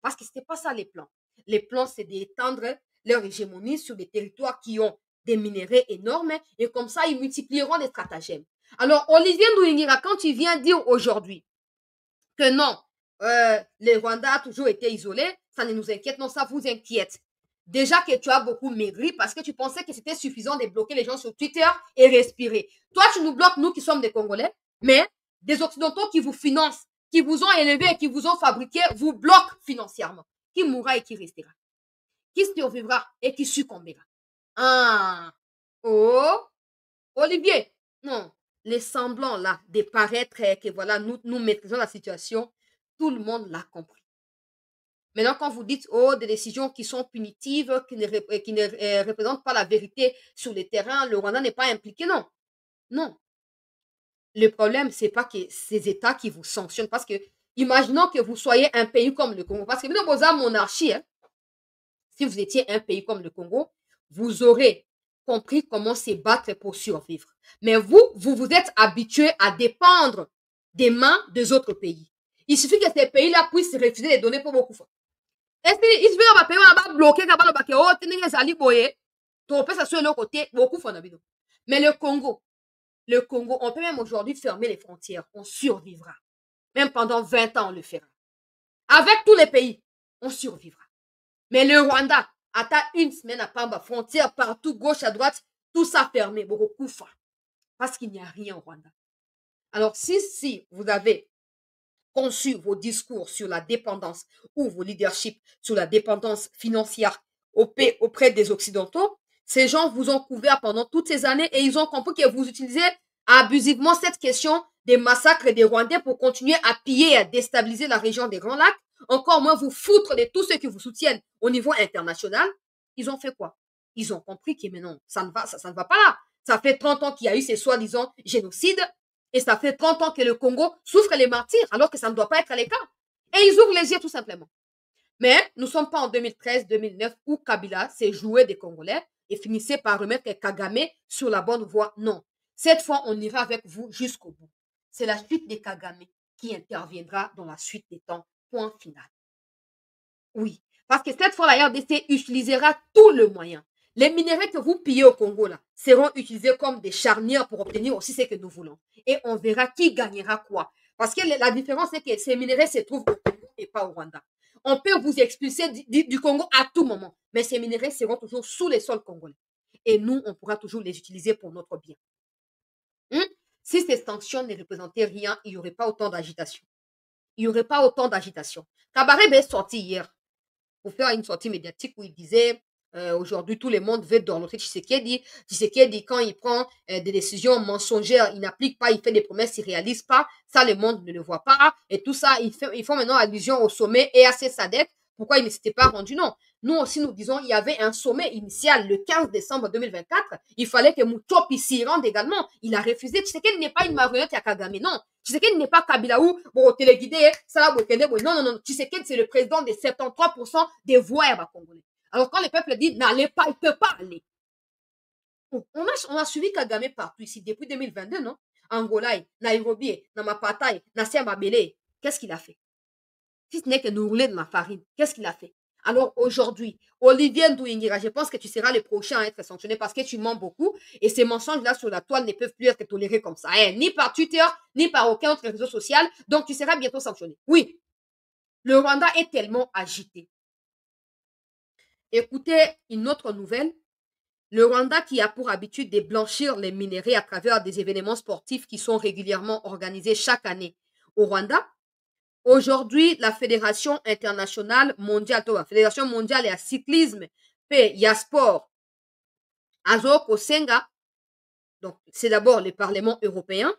Parce que ce n'était pas ça les plans. Les plans, c'est d'étendre leur hégémonie sur des territoires qui ont des minéraux énormes et comme ça, ils multiplieront les stratagèmes. Alors, Olivier Ndouyingira, quand tu viens dire aujourd'hui que non, les Rwandais ont toujours été isolés, ça ne nous inquiète, non, ça vous inquiète. Déjà que tu as beaucoup maigri parce que tu pensais que c'était suffisant de bloquer les gens sur Twitter et respirer. Toi, tu nous bloques, nous qui sommes des Congolais, mais des Occidentaux qui vous financent, qui vous ont élevé et qui vous ont fabriqué, vous bloquent financièrement. Qui mourra et qui restera? Qui survivra et qui succombera? Ah, oh, Olivier, non, les semblants là, de paraître que voilà, nous maîtrisons la situation, tout le monde l'a compris. Maintenant, quand vous dites, oh, des décisions qui sont punitives, qui ne représentent pas la vérité sur le terrain, le Rwanda n'est pas impliqué, non. Non. Le problème, c'est pas que ces États qui vous sanctionnent, parce que, imaginons que vous soyez un pays comme le Congo, parce que dans vos monarchie, hein, si vous étiez un pays comme le Congo, vous aurez compris comment se battre pour survivre. Mais vous êtes habitué à dépendre des mains des autres pays. Il suffit que ces pays-là puissent refuser les données pour beaucoup de fois. Et si il suffit que pays va bloquer, on peut s'assurer de l'autre côté, beaucoup font. Mais le Congo, on peut même aujourd'hui fermer les frontières, on survivra. Même pendant 20 ans, on le fera. Avec tous les pays, on survivra. Mais le Rwanda, attend une semaine à Pamba, frontière partout, gauche à droite, tout ça fermé, beaucoup font. Parce qu'il n'y a rien au Rwanda. Alors, si vous avez conçu vos discours sur la dépendance ou vos leaderships sur la dépendance financière auprès des Occidentaux, ces gens vous ont couvert pendant toutes ces années et ils ont compris que vous utilisez abusivement cette question des massacres des Rwandais pour continuer à piller et à déstabiliser la région des Grands Lacs, encore moins vous foutre de tous ceux qui vous soutiennent au niveau international. Ils ont fait quoi? Ils ont compris que maintenant, ça ne va pas là. Ça fait 30 ans qu'il y a eu ces soi-disant génocides et ça fait 30 ans que le Congo souffre les martyrs alors que ça ne doit pas être le cas. Et ils ouvrent les yeux tout simplement. Mais nous ne sommes pas en 2013-2009 où Kabila s'est joué des Congolais et finissait par remettre Kagame sur la bonne voie. Non. Cette fois, on ira avec vous jusqu'au bout. C'est la suite des Kagame qui interviendra dans la suite des temps. Point final. Oui. Parce que cette fois, la RDC utilisera tout le moyen. Les minéraux que vous pillez au Congo là, seront utilisés comme des charnières pour obtenir aussi ce que nous voulons. Et on verra qui gagnera quoi. Parce que la différence, c'est que ces minéraux se trouvent au Congo et pas au Rwanda. On peut vous expulser du Congo à tout moment, mais ces minéraux seront toujours sous les sols congolais. Et nous, on pourra toujours les utiliser pour notre bien. Si ces sanctions ne représentaient rien, il n'y aurait pas autant d'agitation. Il n'y aurait pas autant d'agitation. Kabarebe est sorti hier pour faire une sortie médiatique où il disait aujourd'hui, tout le monde veut dorloter Tshisekedi. Tshisekedi, quand il prend des décisions mensongères, il n'applique pas, il fait des promesses, il ne réalise pas. Ça, le monde ne le voit pas. Et tout ça, ils font maintenant allusion au sommet et à ses SADC. Pourquoi il ne s'était pas rendu? Non. Nous aussi, nous disons, il y avait un sommet initial le 15 décembre 2024. Il fallait que Mutopi s'y rende également. Il a refusé. Tshisekedi n'est pas une marionnette à Kagame. Non. Tshisekedi n'est pas Kabila ou bon, téléguidé, ça non, non, non. Tshisekedi, c'est le président des 73% des voix congolais. Alors, quand le peuple dit n'allez pas, il ne peut pas aller. On a suivi Kagame partout ici depuis 2022, non? Angola, Nairobi, Namapatai, Nassia Mabele. Qu'est-ce qu'il a fait? Si ce n'est que nous rouler de la farine, qu'est-ce qu'il a fait? Alors aujourd'hui, Olivier Ndouyingira, je pense que tu seras le prochain à être sanctionné parce que tu mens beaucoup et ces mensonges-là sur la toile ne peuvent plus être tolérés comme ça, hein? Ni par Twitter, ni par aucun autre réseau social. Donc, tu seras bientôt sanctionné. Oui, le Rwanda est tellement agité. Écoutez une autre nouvelle. Le Rwanda qui a pour habitude de blanchir les minéraux à travers des événements sportifs qui sont régulièrement organisés chaque année au Rwanda. Aujourd'hui, la Fédération internationale mondiale, la Fédération mondiale et cyclisme, Sport, Azoko Senga, donc c'est d'abord le Parlement européen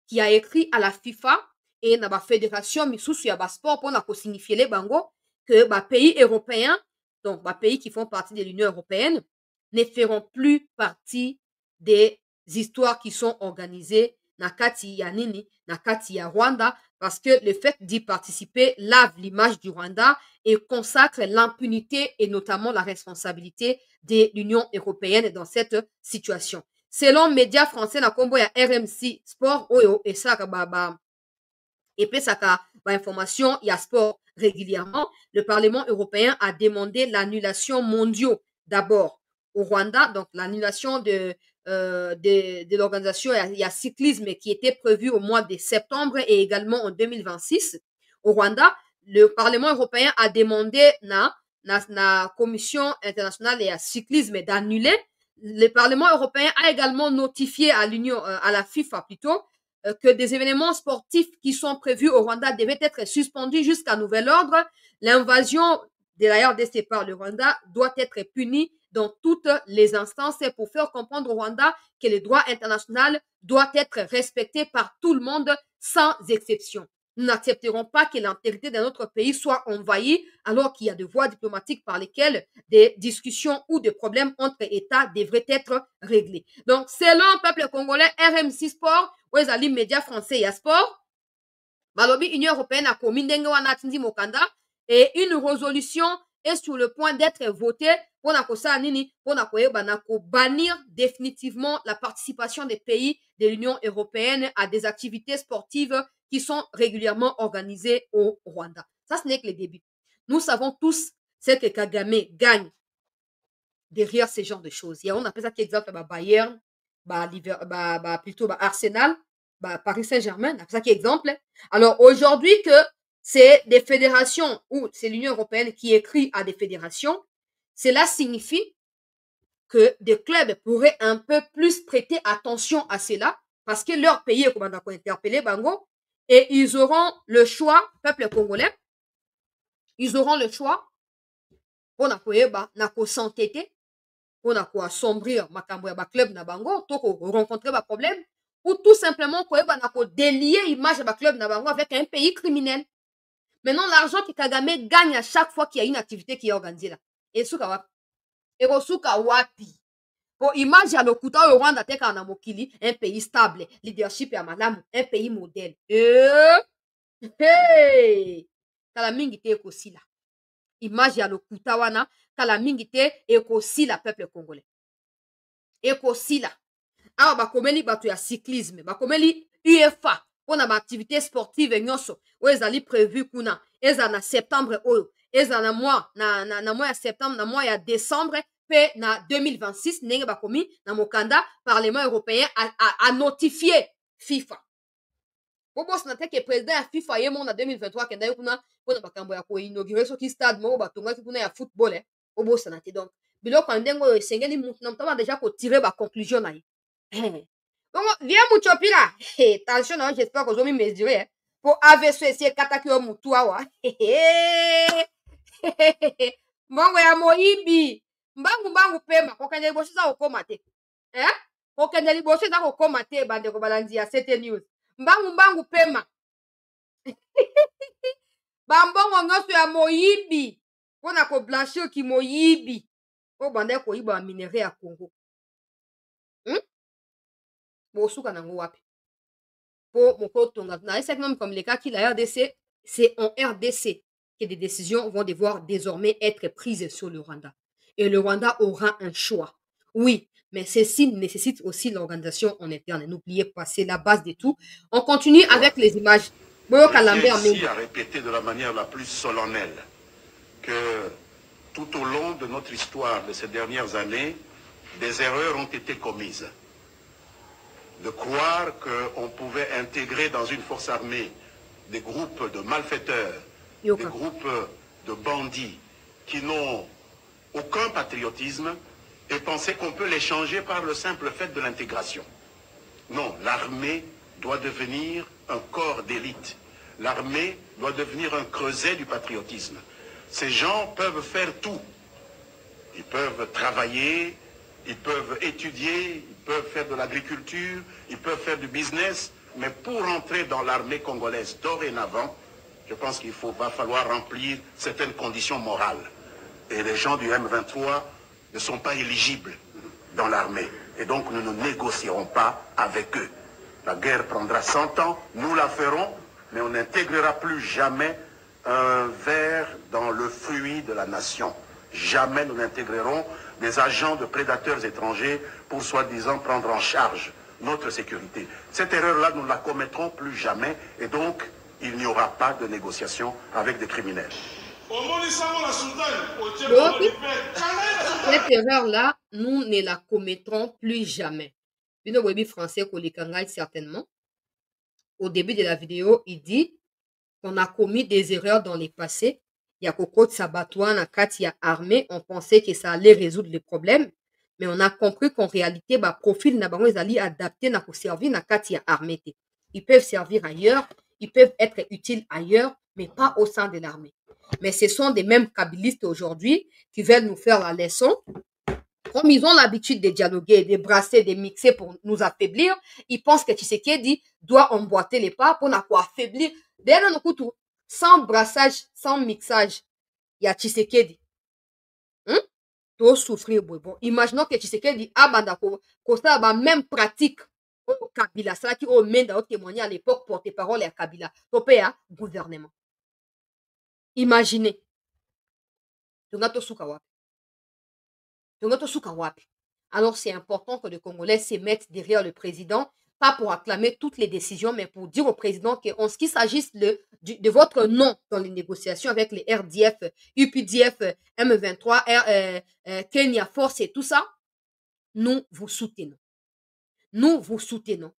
qui a écrit à la FIFA et à la Fédération Misusu ya Sport pour signifier les bango que les pays européens, donc les pays qui font partie de l'Union européenne, ne feront plus partie des histoires qui sont organisées na kati ya nini, na kati ya Rwanda, parce que le fait d'y participer lave l'image du Rwanda et consacre l'impunité et notamment la responsabilité de l'Union européenne dans cette situation. Selon médias français, na kombo ya RMC Sport, oyo, et ça, et puis ça, information, il y a sport régulièrement. Le Parlement européen a demandé l'annulation mondiale d'abord au Rwanda, donc l'annulation de l'organisation, il y a cyclisme qui était prévu au mois de septembre et également en 2026 au Rwanda. Le Parlement européen a demandé na Commission internationale et à cyclisme d'annuler. Le Parlement européen a également notifié à l'Union, à la FIFA plutôt, que des événements sportifs qui sont prévus au Rwanda devaient être suspendus jusqu'à nouvel ordre. L'invasion de la RDC par le Rwanda doit être punie dans toutes les instances pour faire comprendre au Rwanda que le droit international doit être respecté par tout le monde sans exception. Nous n'accepterons pas que l'intégrité de notre pays soit envahie alors qu'il y a des voies diplomatiques par lesquelles des discussions ou des problèmes entre États devraient être réglés. Donc, selon le peuple congolais, RMC Sport, ou les médias français et sport, balobi Union européenne a commis ndenge wana atindi mokanda et une résolution est sur le point d'être votée pour bannir définitivement la participation des pays de l'Union européenne à des activités sportives qui sont régulièrement organisées au Rwanda. Ça, ce n'est que le début. Nous savons tous ce que Kagame gagne derrière ce genre de choses. On appelle ça exemple Bayern, plutôt Arsenal, Paris Saint-Germain, c'est ça qui est exemple. Alors aujourd'hui que c'est des fédérations ou c'est l'Union européenne qui écrit à des fédérations, cela signifie que des clubs pourraient un peu plus prêter attention à cela parce que leur pays est comme interpellé Bango et ils auront le choix, peuple congolais, ils auront le choix pour s'entêter, pour assombrir makambo ya ba club na bango, to rencontrer ba problème ou tout simplement délier l'image de ba club na bango avec un pays criminel. Maintenant, l'argent que Kagame gagne à chaque fois qu'il y a une activité qui est organisée là. Et suka wapi. Pour image ya lokuta au Rwanda teka na mokili, un pays stable, leadership ya malamu, un pays modèle. Hey! Kala mingi te ekosila. Image ya lokuta wana, kala mingi te ekosila peuple congolais. Ekosila. Awa bakomeli bato ya cyclisme, bakomeli UEFA. On a une activité sportive nyonso oyo ezali prévu kuna eza na septembre oyo eza na mois na mois ya septembre na mois ya décembre pe na 2026 ndenge bakomi na mokanda Parlement européen a notifié FIFA. Bobo snate ke président ya FIFA ye na 2023 kenda kuna pona bakambo ya ko inaugurer soki stade moko batongaki kuna ya football bobo snate donc biloko ndenge oyo esengeli mutu na mutaba déjà ko tirer ba conclusion na ye. Viens Muchopila. Attention, j'espère que vous allez mesurer. Pour AVC, c'est kataki o mutuawa. Mbango ya moibi. Mbangu pema. Kokende liboso za okoma te. Kokende liboso za okoma te bande ko balandi ya 7 news. Mbangu pema. Bambongo nyonso ya moibi. Pona ko blanchir ki moibi. O bande ko iba minerai ya Congo. Bosuka nango wapi pour mokotonga na c'est même comme les cas qui la RDC, c'est en RDC que des décisions vont devoir désormais être prises sur le Rwanda et le Rwanda aura un choix, oui, mais ceci nécessite aussi l'organisation en interne. N'oubliez pas, c'est la base de tout. On continue avec les images. Ici à répéter de la manière la plus solennelle que tout au long de notre histoire de ces dernières années, des erreurs ont été commises. De croire qu'on pouvait intégrer dans une force armée des groupes de malfaiteurs, des groupes de bandits qui n'ont aucun patriotisme et penser qu'on peut les changer par le simple fait de l'intégration. Non, l'armée doit devenir un corps d'élite. L'armée doit devenir un creuset du patriotisme. Ces gens peuvent faire tout. Ils peuvent travailler, ils peuvent étudier, ils peuvent faire de l'agriculture, ils peuvent faire du business, mais pour entrer dans l'armée congolaise dorénavant, je pense qu'il va falloir remplir certaines conditions morales. Et les gens du M23 ne sont pas éligibles dans l'armée. Et donc nous ne négocierons pas avec eux. La guerre prendra 100 ans, nous la ferons, mais on n'intégrera plus jamais un ver dans le fruit de la nation. Jamais nous n'intégrerons des agents de prédateurs étrangers pour soi-disant prendre en charge notre sécurité. Cette erreur-là, nous ne la commettrons plus jamais et donc il n'y aura pas de négociation avec des criminels. Cette erreur-là, nous ne la commettrons plus jamais. Bino Webi français Kolikangai certainement. Au début de la vidéo, il dit qu'on a commis des erreurs dans le passé. Il y a Koko Sabatouan, il y a armée. On pensait que ça allait résoudre les problèmes. Mais on a compris qu'en réalité, bah, profil n'a pas adapté n'a servir na il y a armée. Ils peuvent servir ailleurs, ils peuvent être utiles ailleurs, mais pas au sein de l'armée. Mais ce sont des mêmes kabylistes aujourd'hui qui veulent nous faire la leçon. Comme ils ont l'habitude de dialoguer, de brasser, de mixer pour nous affaiblir, ils pensent que Tshisekedi doit emboîter les pas pour nous affaiblir. D'ailleurs, sans brassage, sans mixage, il y a Tshisekedi. Tout souffrir, bon. Imaginons que Tshisekedi a la même pratique au Kabila. C'est là qui au même témoigné à l'époque porte-parole à Kabila. Au gouvernement. Imaginez. Alors, c'est important que les Congolais se mettent derrière le président, pas pour acclamer toutes les décisions, mais pour dire au président qu'en ce qui s'agisse de votre nom dans les négociations avec les RDF, UPDF, M23, Kenya Force et tout ça, nous vous soutenons. Nous vous soutenons.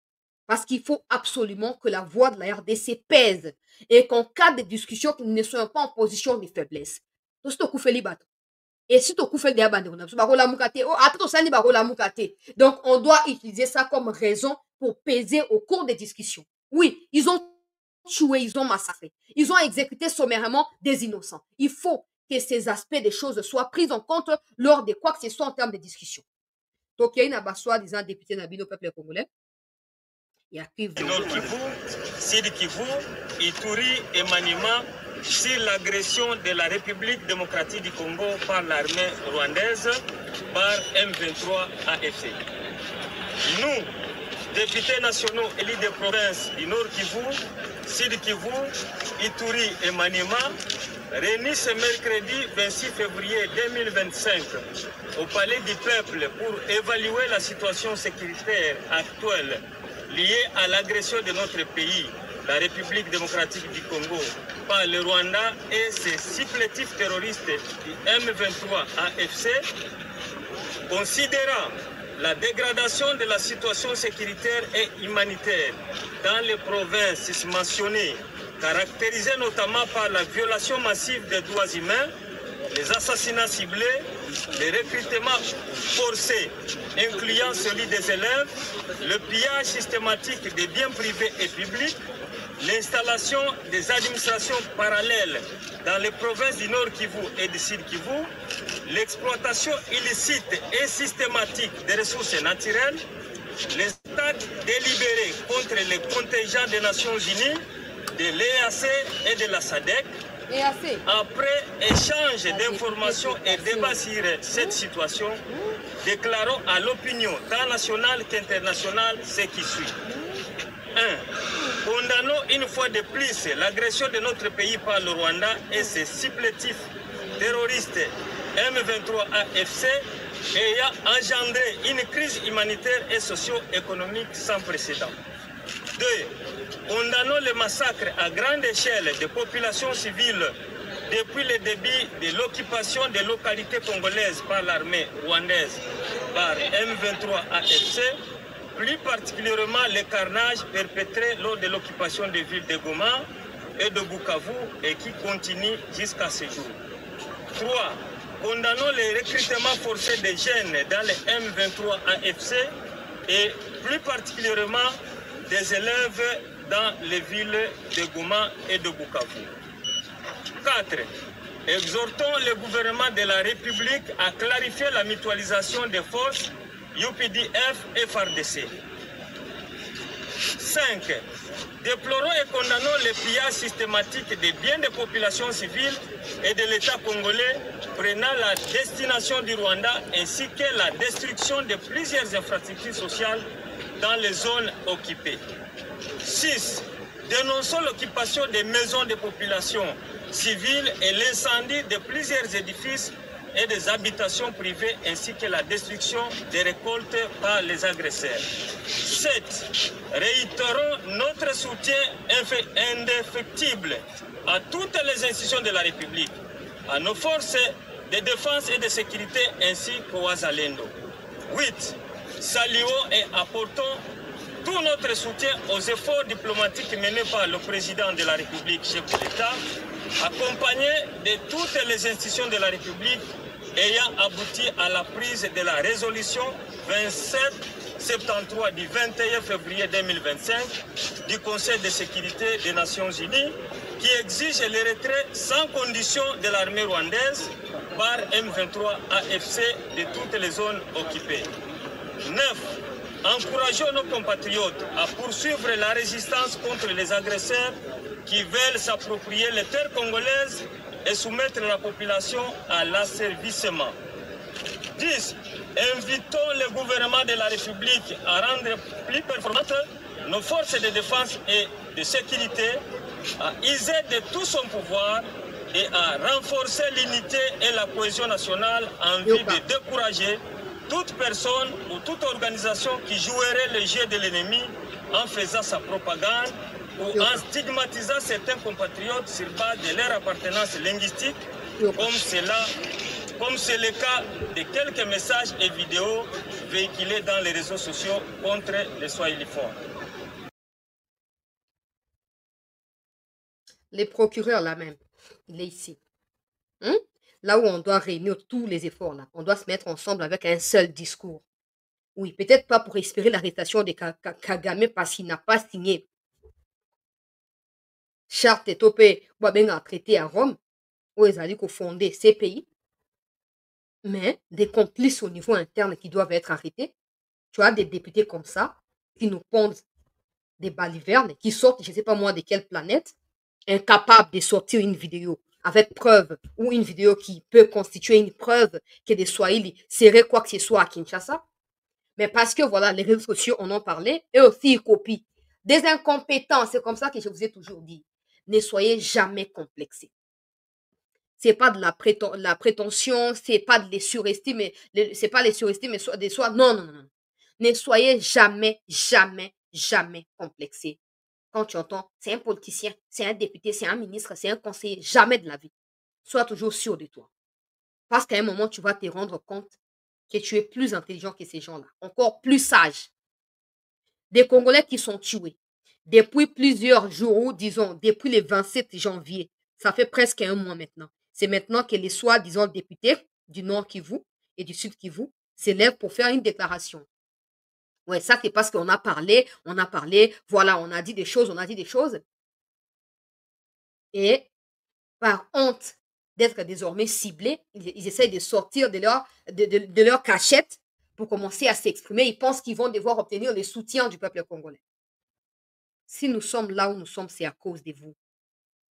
Parce qu'il faut absolument que la voix de la RDC pèse et qu'en cas de discussion, nous ne soyons pas en position de faiblesse. Et si tu fais des donc on doit utiliser ça comme raison pour peser au cours des discussions. Oui, ils ont tué, ils ont massacré, ils ont exécuté sommairement des innocents. Il faut que ces aspects des choses soient pris en compte lors de quoi que ce soit en termes de discussion. Donc il y a une soi-disant député Nabino peuple congolais. Il y a Nord Kivu, Sud Kivu, Ituri et Maniema sur l'agression de la République démocratique du Congo par l'armée rwandaise par M23 AFC. Nous, députés nationaux élus des provinces du Nord Kivu, Sud Kivu, Ituri et Maniema, réunis ce mercredi 26 février 2025 au Palais du Peuple pour évaluer la situation sécuritaire actuelle liée à l'agression de notre pays, la République démocratique du Congo, par le Rwanda et ses supplétifs terroristes du M23 AFC, considérant la dégradation de la situation sécuritaire et humanitaire dans les provinces mentionnées, caractérisées notamment par la violation massive des droits humains, les assassinats ciblés, les recrutements forcés, incluant celui des élèves, le pillage systématique des biens privés et publics, l'installation des administrations parallèles dans les provinces du Nord Kivu et du Sud Kivu, l'exploitation illicite et systématique des ressources naturelles, les attaques délibérées contre les contingents des Nations Unies, de l'EAC et de la SADC. Après échange d'informations et débat sur cette situation, déclarons à l'opinion tant nationale qu'internationale ce qui suit. 1. Condamnons une fois de plus l'agression de notre pays par le Rwanda et ses supplétifs terroristes M23 AFC ayant engendré une crise humanitaire et socio-économique sans précédent. 2. Condamnons le massacre à grande échelle des populations civiles depuis le début de l'occupation des localités congolaises par l'armée rwandaise par M23 AFC, plus particulièrement les carnages perpétrés lors de l'occupation des villes de Goma et de Bukavu et qui continue jusqu'à ce jour. 3. Condamnons les recrutements forcés des jeunes dans les M23 AFC et plus particulièrement des élèves dans les villes de Goma et de Bukavu. 4. Exhortons le gouvernement de la République à clarifier la mutualisation des forces UPDF et FARDC. 5. Déplorons et condamnons le pillage systématique des biens des populations civiles et de l'État congolais prenant la destination du Rwanda ainsi que la destruction de plusieurs infrastructures sociales dans les zones occupées. 6. Dénonçons l'occupation des maisons de population civile et l'incendie de plusieurs édifices et des habitations privées ainsi que la destruction des récoltes par les agresseurs. 7. Réitérons notre soutien indéfectible à toutes les institutions de la République, à nos forces de défense et de sécurité ainsi qu'aux Wazalendo. 8. Saluons et apportons tout notre soutien aux efforts diplomatiques menés par le président de la République, chef de l'État, accompagné de toutes les institutions de la République ayant abouti à la prise de la résolution 2773 du 21 février 2025 du Conseil de sécurité des Nations Unies qui exige le retrait sans condition de l'armée rwandaise par M23 AFC de toutes les zones occupées. 9. Encourageons nos compatriotes à poursuivre la résistance contre les agresseurs qui veulent s'approprier les terres congolaises et soumettre la population à l'asservissement. 10. Invitons le gouvernement de la République à rendre plus performantes nos forces de défense et de sécurité, à user de tout son pouvoir et à renforcer l'unité et la cohésion nationale en vue de décourager toute personne ou toute organisation qui jouerait le jeu de l'ennemi en faisant sa propagande ou en stigmatisant certains compatriotes sur base de leur appartenance linguistique, comme c'est le cas de quelques messages et vidéos véhiculés dans les réseaux sociaux contre les Swahiliphones. Les procureurs là même, il est ici. Là où on doit réunir tous les efforts, là, on doit se mettre ensemble avec un seul discours. Oui, peut-être pas pour espérer l'arrestation de Kagame parce qu'il n'a pas signé charte topé ou un traité à Rome, où ils ont dit qu'on fondait ces pays, mais des complices au niveau interne qui doivent être arrêtés. Tu as des députés comme ça qui nous pondent des balivernes, qui sortent, je ne sais pas moi de quelle planète, incapables de sortir une vidéo avec preuve ou une vidéo qui peut constituer une preuve que des Swahili seraient quoi que ce soit à Kinshasa. Mais parce que voilà, les réseaux sociaux en ont parlé, et aussi ils copient. Des incompétents, c'est comme ça que je vous ai toujours dit. Ne soyez jamais complexés. C'est pas de la prétention, c'est pas de les surestimer, c'est pas les surestimer des soi. Non, non, non. Ne soyez jamais, jamais, jamais complexés. Quand tu entends, c'est un politicien, c'est un député, c'est un ministre, c'est un conseiller, jamais de la vie. Sois toujours sûr de toi. Parce qu'à un moment, tu vas te rendre compte que tu es plus intelligent que ces gens-là, encore plus sage. Des Congolais qui sont tués depuis plusieurs jours, disons, depuis le 27 janvier, ça fait presque un mois maintenant. C'est maintenant que les soi-disant députés du Nord Kivu et du Sud Kivu s'élèvent pour faire une déclaration. Ouais, ça c'est parce qu'on a parlé, voilà, on a dit des choses, Et par honte d'être désormais ciblés, ils essayent de sortir de leur cachette pour commencer à s'exprimer. Ils pensent qu'ils vont devoir obtenir le soutien du peuple congolais. Si nous sommes là où nous sommes, c'est à cause de vous.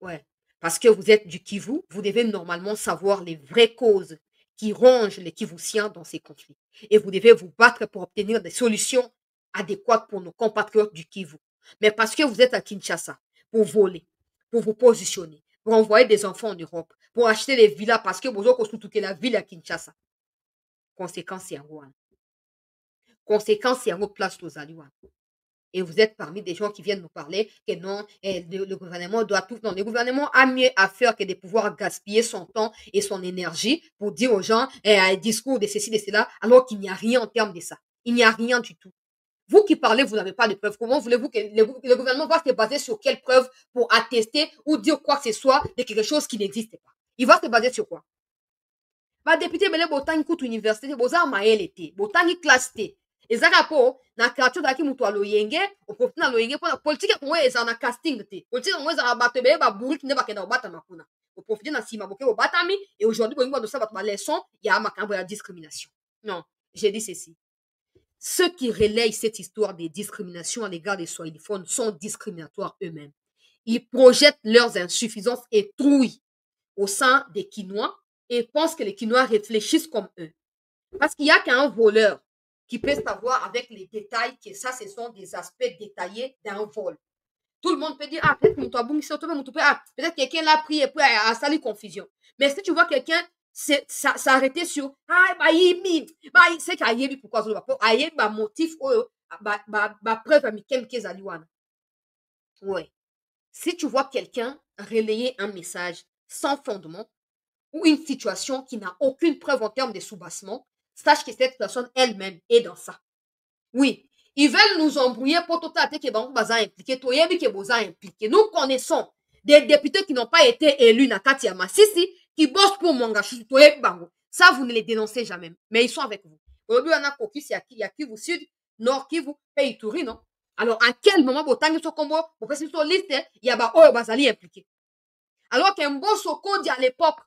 Ouais, parce que vous êtes du Kivu, vous devez normalement savoir les vraies causes qui rongent les Kivusiens dans ces conflits. Et vous devez vous battre pour obtenir des solutions adéquates pour nos compatriotes du Kivu. Mais parce que vous êtes à Kinshasa, pour voler, pour vous positionner, pour envoyer des enfants en Europe, pour acheter des villas parce que vous avez la ville à Kinshasa. Conséquence, c'est un Rwanda. Conséquence, c'est un autre place aux Aliouans. Et vous êtes parmi des gens qui viennent nous parler que non, le gouvernement doit tout. Non, le gouvernement a mieux à faire que de pouvoir gaspiller son temps et son énergie pour dire aux gens un discours de ceci, de cela, alors qu'il n'y a rien en termes de ça. Il n'y a rien du tout. Vous qui parlez, vous n'avez pas de preuves. Comment voulez-vous que le gouvernement va se baser sur quelle preuve pour attester ou dire quoi que ce soit de quelque chose qui n'existe pas? Il va se baser sur quoi? Bah, député, mais botangi coûte université, boza maël te, botangi classe te. Ezaka po na créature daki mutu aloyenge oprofite na loyenge po na politique ko eza na casting te politique ko eza bato be ba buri kinde bakenda obata makuna oprofite na sima boke obatami et aujourd'hui bolingo ba dosa bato ba leçon ya makambo ya discrimination. Non, j'ai dit ceci. Ceux qui relayent cette histoire de discrimination à l'égard des Swahiliphones sont discriminatoires eux-mêmes. Ils projettent leurs insuffisances et trouilles au sein des Kinois et pensent que les Kinois réfléchissent comme eux. Parce qu'il n'y a qu'un voleur qui peut savoir avec les détails que ça, ce sont des aspects détaillés d'un vol. Tout le monde peut dire, ah, peut-être quelqu'un l'a pris et puis a sali confusion. Mais si tu vois quelqu'un s'arrêter sur, ah, c'est qu'il y a pourquoi il y a un motif, preuve à Mikem Kezaliwana. Ouais. Si tu vois quelqu'un relayer un message sans fondement ou une situation qui n'a aucune preuve en termes de soubassement, sache que cette personne elle-même est dans ça. Oui, ils veulent nous embrouiller pour tout à fait que Bango Baza impliqué, Toyebi que Boza impliqué. Nous connaissons des députés qui n'ont pas été élus na Kati ya Masisi, qui bossent pour Mangachu, Toyebi Bango. Ça, vous ne les dénoncez jamais. Mais ils sont avec vous. Aujourd'hui, on a Kokis, il y a Kivu Sud, Nord Kivu, Pays Touri, non? Alors, à quel moment, Botangi Sokombo, pour passer sur liste, il y a Oyo Bazali impliqué. Alors qu'un beau Soko dit à l'époque,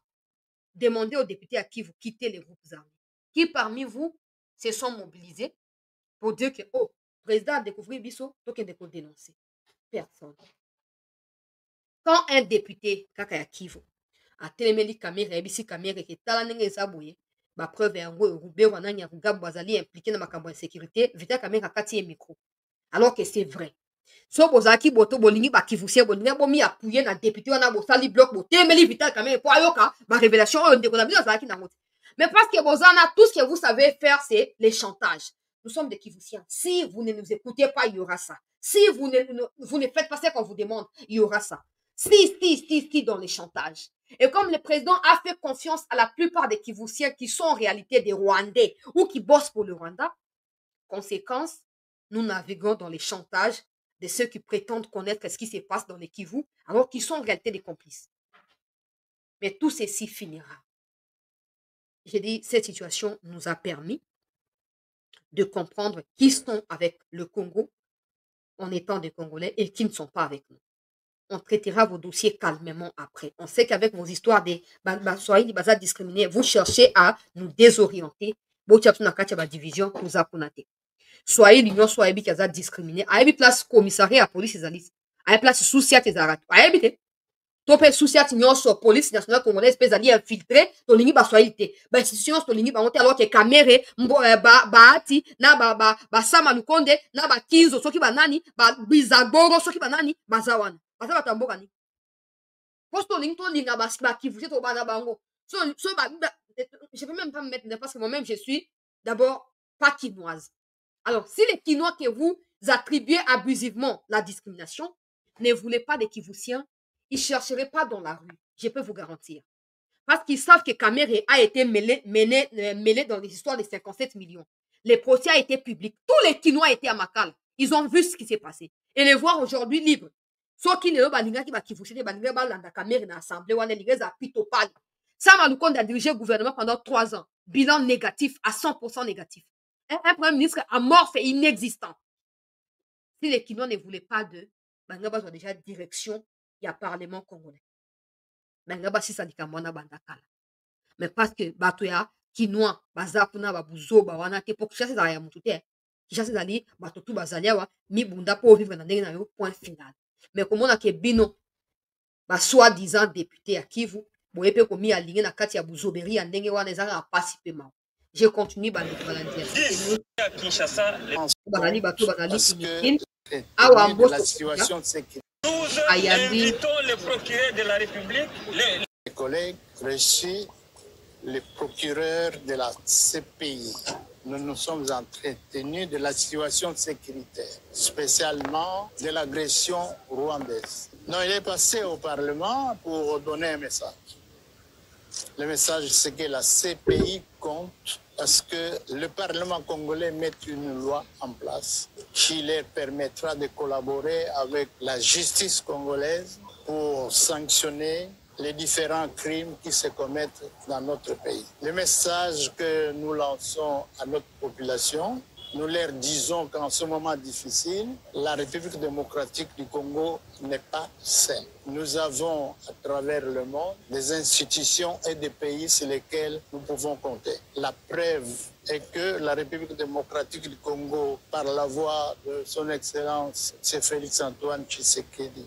demandez aux députés à qui vous quittez les groupes armés. Qui parmi vous se sont mobilisés pour dire que, oh, le président a découvert Bisso, donc il faut dénoncer. Personne. Quand un député, Kakaya Kivu, a téléméli caméra, ebisi caméra, qui est talanenge zabouye, ma preuve est un gros, Roubé, Wananya, Rugab, Bazali impliqué dans ma campagne de sécurité, vita caméra, Kati et micro. Alors que c'est vrai. So bozaki boto bolingi ba kivusie bolingi bomi appuyer na député wana bosali bloc botemeli vital caméra pour ayoka ma révélation on déconne bien ça qui na moti. Mais parce que bozana tout ce que vous savez faire c'est les chantages. Nous sommes des kivusiens. Si vous ne nous écoutez pas, il y aura ça. Si vous ne faites pas ce qu'on vous demande, il y aura ça. Si dans les chantages. Et comme le président a fait confiance à la plupart des kivusiens qui sont en réalité des Rwandais ou qui bossent pour le Rwanda, conséquence, nous naviguons dans les chantages de ceux qui prétendent connaître ce qui se passe dans les Kivu, alors qu'ils sont en réalité des complices. Mais tout ceci finira. J'ai dit, cette situation nous a permis de comprendre qui sont avec le Congo en étant des Congolais et qui ne sont pas avec nous. On traitera vos dossiers calmement après. On sait qu'avec vos histoires de Swahili Baza discriminés, vous cherchez à nous désorienter. Division, nous a connaté. Soit l'union soit ebi kaza discriminé a ebi place commissariat à police ezalisi a place souciat ezaratu a ebi te to pe souciat nyonso police nationale congolaise pe zali infiltré to lingi ba soilité ba institution to lingi ba monter alors que caméra baati na ba sama lukonde na ba kinzo soki banani ba bizagoro soki banani bazawana baza batamboka ni posto lingi to linga ba kivuté to bana bango so je peux même pas me mettre parce que moi-même je suis d'abord pas quinoise. Alors, si les Quinois que vous attribuez abusivement la discrimination, ne voulez pas des Kivusiens, ils ne chercheraient pas dans la rue, je peux vous garantir. Parce qu'ils savent que Kamere a été mêlé dans les histoires des 57 millions. Les procès ont été publics. Tous les Quinois étaient à Makala. Ils ont vu ce qui s'est passé. Et les voir aujourd'hui libres. Ceux qui ne veulent pas Kivusiens, ils ne veulent pas la Kamere dans l'Assemblée, on les a pitopal. Sama Lukonde a dirigé le gouvernement pendant 3 ans. Bilan négatif, à 100% négatif. Un premier ministre amorphe et inexistant. Si les Quinois ne voulaient pas de, Bangaba ont déjà direction, il y a Parlement congolais. Bangaba si ça dit Kamwana Bandakala. Mais parce que Batoya, Quinois, Bazapuna, Babuzo, Bawana, pour que chasser dans la Moutouté, qui chasse dans les Batotou Bazaliawa, mi Bunda pour vivre dans les point final. Mais comme on a que Bino, soi-disant député à Kivu, vous avez commis à l'ingé na Katia Bouzoberi, à Nengewa, les arts à participer. Je continue à la situation sécuritaire. Nous invitons le procureur de la République, les collègues, reçus le procureur de la CPI. Nous nous sommes entretenus de la situation sécuritaire, spécialement de l'agression rwandaise. Non, il est passé au Parlement pour donner un message. Le message, c'est que la CPI compte parce que le Parlement congolais met une loi en place qui leur permettra de collaborer avec la justice congolaise pour sanctionner les différents crimes qui se commettent dans notre pays. Le message que nous lançons à notre population, nous leur disons qu'en ce moment difficile, la République démocratique du Congo n'est pas saine. Nous avons à travers le monde des institutions et des pays sur lesquels nous pouvons compter. La preuve est que la République démocratique du Congo, par la voix de son Excellence, c'est Félix Antoine Tshisekedi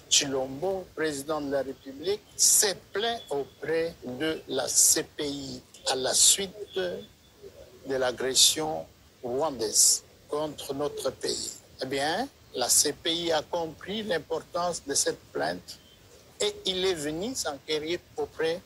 Tshilombo, président de la République, s'est plaint auprès de la CPI à la suite de l'agression rwandaise contre notre pays. Eh bien, la CPI a compris l'importance de cette plainte et il est venu s'enquérir auprès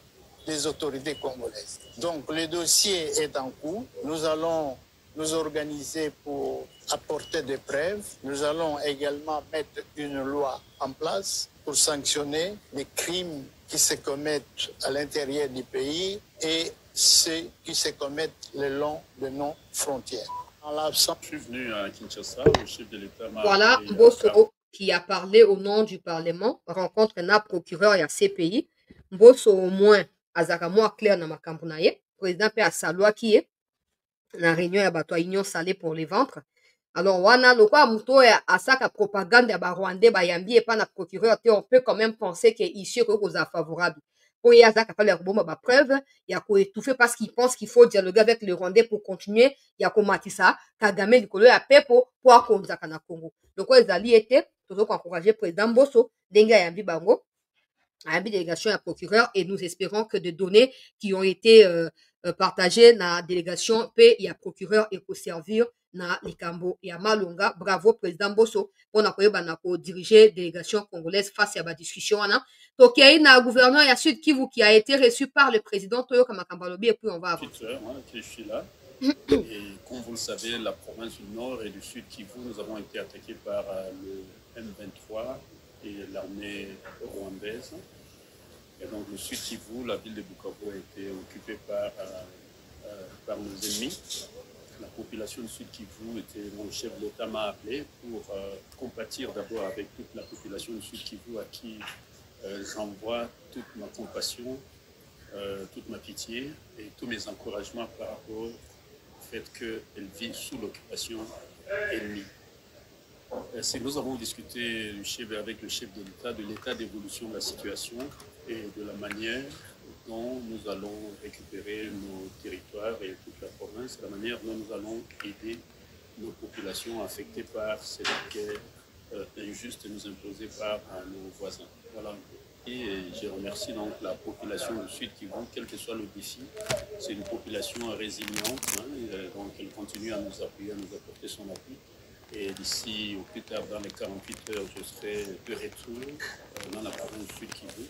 des autorités congolaises. Donc, le dossier est en cours. Nous allons nous organiser pour apporter des preuves. Nous allons également mettre une loi en place pour sanctionner les crimes qui se commettent à l'intérieur du pays et ceux qui se commettent le long de nos frontières. Je suis venu à Kinshasa, le chef de l'État m'a Voilà, appelé Mbosso qui a parlé au nom du Parlement, rencontre na procureur ya CPI. Mbosso au moins azaka mwa clair na makambo na ye. Président pe asalwaki ye na réunion ya bato ya union salée pour les ventres. Alors wana lokwa muto ya asaka propagande ya ba Rwandais bayambi epa na procureur te, on peut quand même penser que ici ko koza favorable. Pour y azaka pas leur bomba ba preuve, ya ko étouffer parce qu'il pense qu'il faut dialoguer avec les Rwandais pour continuer, ya ko matisa Kagame likolo ya pepo pour akonzaka na Congo. Donc ezali été toujours encourager président Mbosso denga yambi bango à la délégation à procureur et nous espérons que des données qui ont été partagées dans la délégation P et à procureur et pour servir na likambo ya malonga. Bravo président Mbosso pour na diriger délégation congolaise face à la discussion donc il y a un gouverneur ya Sud Kivu qui a été reçu par le président Toyo Kamakambalobi et puis on va avancer. Je suis là. Et comme vous le savez, la province du Nord et du Sud Kivu, nous avons été attaqués par le M23 et l'armée rwandaise. Et donc le Sud Kivu, la ville de Bukavu a été occupée par nos ennemis. La population du Sud Kivu, mon chef de l'État m'a appelé pour compatir d'abord avec toute la population du Sud Kivu à qui j'envoie toute ma compassion, toute ma pitié et tous mes encouragements par rapport au fait qu'elle vit sous l'occupation ennemie. Nous avons discuté avec le chef de l'État de l'état d'évolution de la situation et de la manière dont nous allons récupérer nos territoires et toute la province, la manière dont nous allons aider nos populations affectées par cette guerre injuste nous imposée par nos voisins. Voilà. Et je remercie donc la population du Sud Kivu, quel que soit le défi. C'est une population résiliente, donc elle continue à nous appuyer, à nous apporter son appui. Et d'ici, au plus tard, dans les 48 heures, je serai de retour dans la province du Sud Kivu.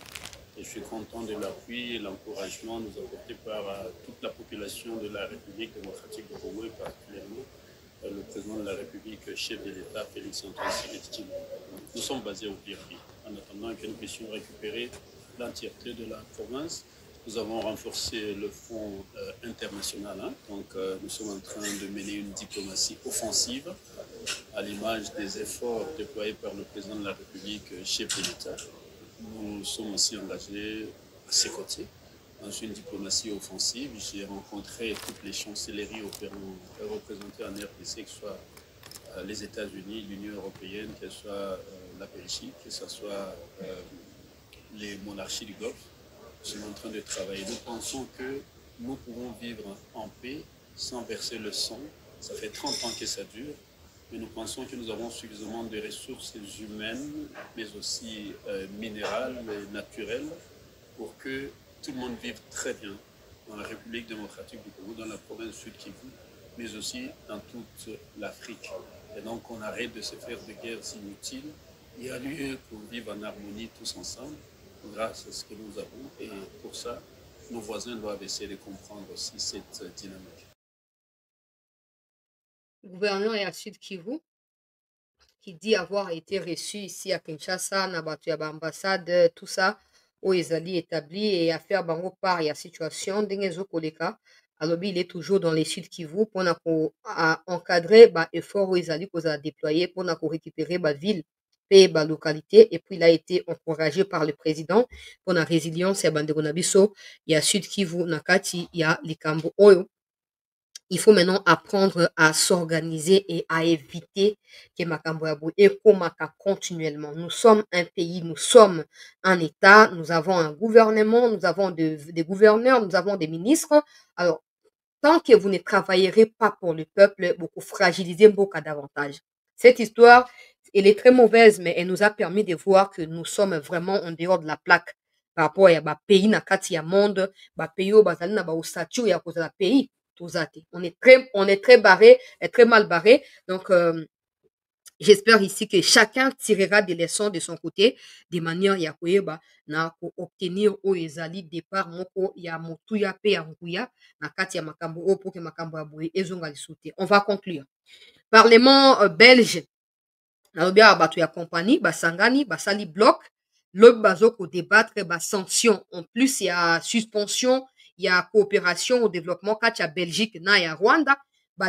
Et je suis content de l'appui et l'encouragement nous apporté par toute la population de la République démocratique du Congo et particulièrement le président de la République, chef de l'État, Félix-Antoine Tshisekedi. Nous sommes basés au Birbi. En attendant que nous puissions récupérer l'entièreté de la province, nous avons renforcé le front international. Donc nous sommes en train de mener une diplomatie offensive à l'image des efforts déployés par le président de la République, chef de l'État. Nous sommes aussi engagés à ses côtés dans une diplomatie offensive. J'ai rencontré toutes les chancelleries représentées en RDC, que ce soit les États-Unis, l'Union européenne, que ce soit la Belgique, que ce soit les monarchies du Golfe. Nous sommes en train de travailler. Nous pensons que nous pouvons vivre en paix sans verser le sang. Ça fait 30 ans que ça dure. Mais nous pensons que nous avons suffisamment de ressources humaines, mais aussi minérales et naturelles, pour que tout le monde vive très bien dans la République démocratique du Congo, dans la province Sud Kivu, mais aussi dans toute l'Afrique. Et donc on arrête de se faire des guerres inutiles. Il y a lieu pour vivre en harmonie tous ensemble, grâce à ce que nous avons. Et pour ça, nos voisins doivent essayer de comprendre aussi cette dynamique. Gouverneur ya Sud Kivu qui dit avoir été reçu ici à Kinshasa na bato ya ambassade tout ça oyo ezali établi et à faire bango part ya situation ndenge ezokoleka alobi il est toujours dans les Sud Kivu mpona encadrer ba effort oyo ezali kozala déployé mpona récupérer ba ville pe ba localité et puis il a été encouragé par le président mpona résilience ya bandeko na biso ya Sud Kivu na kati ya likambo oyo. Il faut maintenant apprendre à s'organiser et à éviter que makambo ya boye ekomaka continuellement. Nous sommes un pays, nous sommes un État, nous avons un gouvernement, nous avons des gouverneurs, nous avons des ministres. Alors, tant que vous ne travaillerez pas pour le peuple, vous fragilisez Mboka davantage. Cette histoire, elle est très mauvaise, mais elle nous a permis de voir que nous sommes vraiment en dehors de la plaque par rapport à ba pays na kati ya monde, ba pays o bazali na ba statut ya kozala pays. On est très barré, très mal barré. Donc, j'espère ici que chacun tirera des leçons de son côté, de manière ya koyeba na ko obtenir o ezali départ moko ya motuya pe ya nguya na kati ya makambo o pour que makambo ya boye ezonga lisute. On va conclure. Parlement belge na lobia bato ya compagnie basangani basali bloc lobi bazo ko débattre ba sanction en plus ya suspension ya coopération au développement kati ya Belgique na ya Rwanda.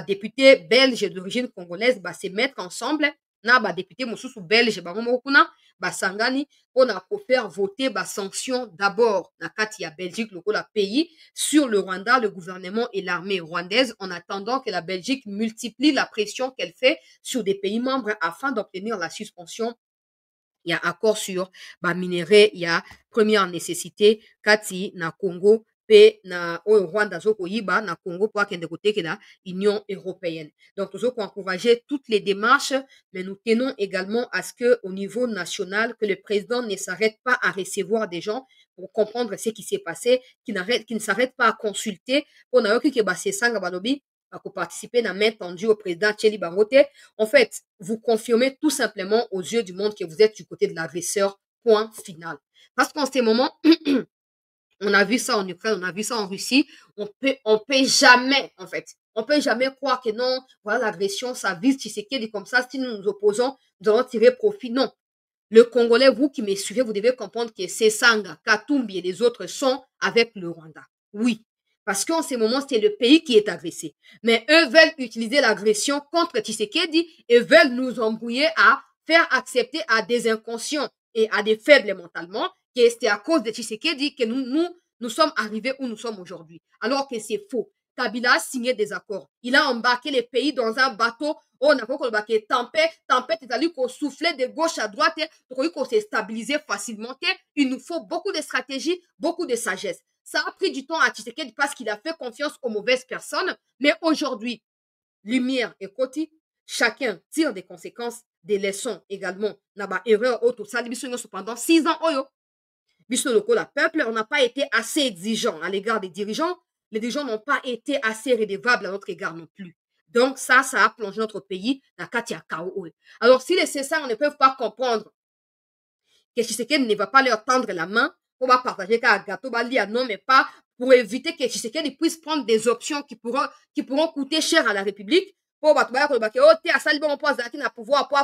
Député belge d'origine congolaise se mettre ensemble na député mosusu belge bango moko kuna basangani pona ko faire voter sanction d'abord na kati ya Belgique lokola pays sur le Rwanda, le gouvernement et l'armée rwandaise en attendant que la Belgique multiplie la pression qu'elle fait sur des pays membres afin d'obtenir la suspension. Il y a accord sur minerai, il y a première nécessité kati na Congo pe na Rwanda zoko yiba na Congo pour akende kote ke la Union européenne. Donc nous avons encouragé toutes les démarches, mais nous tenons également à ce que au niveau national que le président ne s'arrête pas à recevoir des gens pour comprendre ce qui s'est passé, qui ne s'arrête pas à consulter pour na yoki ke se sanga balobi pour participer na main tendue au président Tcheli Bangote. En fait, vous confirmez tout simplement aux yeux du monde que vous êtes du côté de l'agresseur, point final. Parce qu'en ce moment, on a vu ça en Ukraine, on a vu ça en Russie, on peut jamais, en fait, on peut jamais croire que non, voilà l'agression, ça vise Tshisekedi comme ça, si nous nous opposons, nous allons tirer profit. Non. Le Congolais, vous qui me suivez, vous devez comprendre que Sesanga, Katumbi et les autres sont avec le Rwanda. Oui. Parce qu'en ce moment, c'est le pays qui est agressé. Mais eux veulent utiliser l'agression contre Tshisekedi et veulent nous embrouiller à faire accepter à des inconscients et à des faibles mentalement que c'est à cause de Tshisekedi que nous sommes arrivés où nous sommes aujourd'hui. Alors que c'est faux. Kabila a signé des accords. Il a embarqué les pays dans un bateau. On a embarqué tempête, c'est-à-dire qu'on soufflait de gauche à droite, qu'on s'est stabilisé facilement. Il nous faut beaucoup de stratégie, beaucoup de sagesse. Ça a pris du temps à Tshisekedi parce qu'il a fait confiance aux mauvaises personnes. Mais aujourd'hui, lumière et côté, chacun tire des conséquences, des leçons également. Naba erreur auto ça pendant 6 ans. Oyo. La peuple, on n'a pas été assez exigeant à l'égard des dirigeants. Les dirigeants n'ont pas été assez redevables à notre égard non plus. Donc ça a plongé notre pays dans Katia Kao. Alors si les Césars ne peuvent pas comprendre que Tshisekedi ne va pas leur tendre la main, on va partager qu'à gâteau, non, mais pas pour éviter que Tshisekedi puisse prendre des options qui pourront coûter cher à la République. Pour pouvoir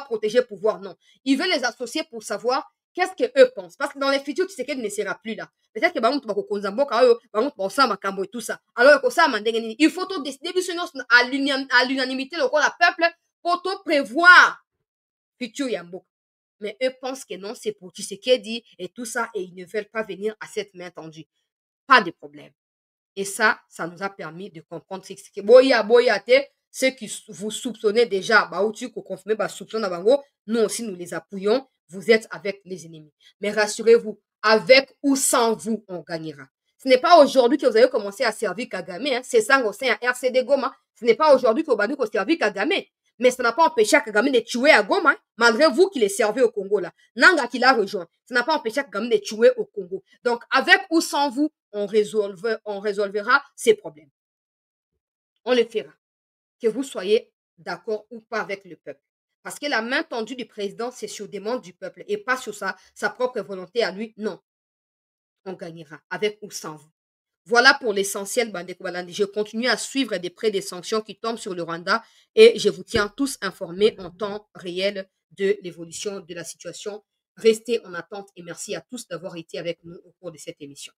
protéger le pouvoir. Non. Ils veulent les associer pour savoir qu'est-ce qu'eux pensent. Parce que dans les futurs, Tshisekedi ne sera plus là. Peut-être que et tout ça. Alors, il faut tout décider à l'unanimité, le peuple, pour tout prévoir futur Yambo. Mais eux pensent que non, c'est pour Tshisekedi et tout ça, et ils ne veulent pas venir à cette main tendue. Pas de problème. Et ça nous a permis de comprendre ce que boyate, ceux qui vous soupçonnez déjà, nous aussi nous les appuyons. Vous êtes avec les ennemis. Mais rassurez-vous, avec ou sans vous, on gagnera. Ce n'est pas aujourd'hui que vous avez commencé à servir Kagame. Hein. C'est ça au sein à RCD Goma. Ce n'est pas aujourd'hui que vous avez servi Kagame. Mais ça n'a pas empêché Kagame de tuer à Goma, malgré vous qui les servez au Congo là. Nanga qui l'a rejoint. Ça n'a pas empêché Kagame de tuer au Congo. Donc, avec ou sans vous, on résolvera ces problèmes. On le fera. Que vous soyez d'accord ou pas avec le peuple. Parce que la main tendue du président, c'est sur demande du peuple et pas sur sa propre volonté à lui. Non. On gagnera, avec ou sans vous. Voilà pour l'essentiel, Bandeko Balandi. Je continue à suivre de près des sanctions qui tombent sur le Rwanda et je vous tiens tous informés en temps réel de l'évolution de la situation. Restez en attente et merci à tous d'avoir été avec nous au cours de cette émission.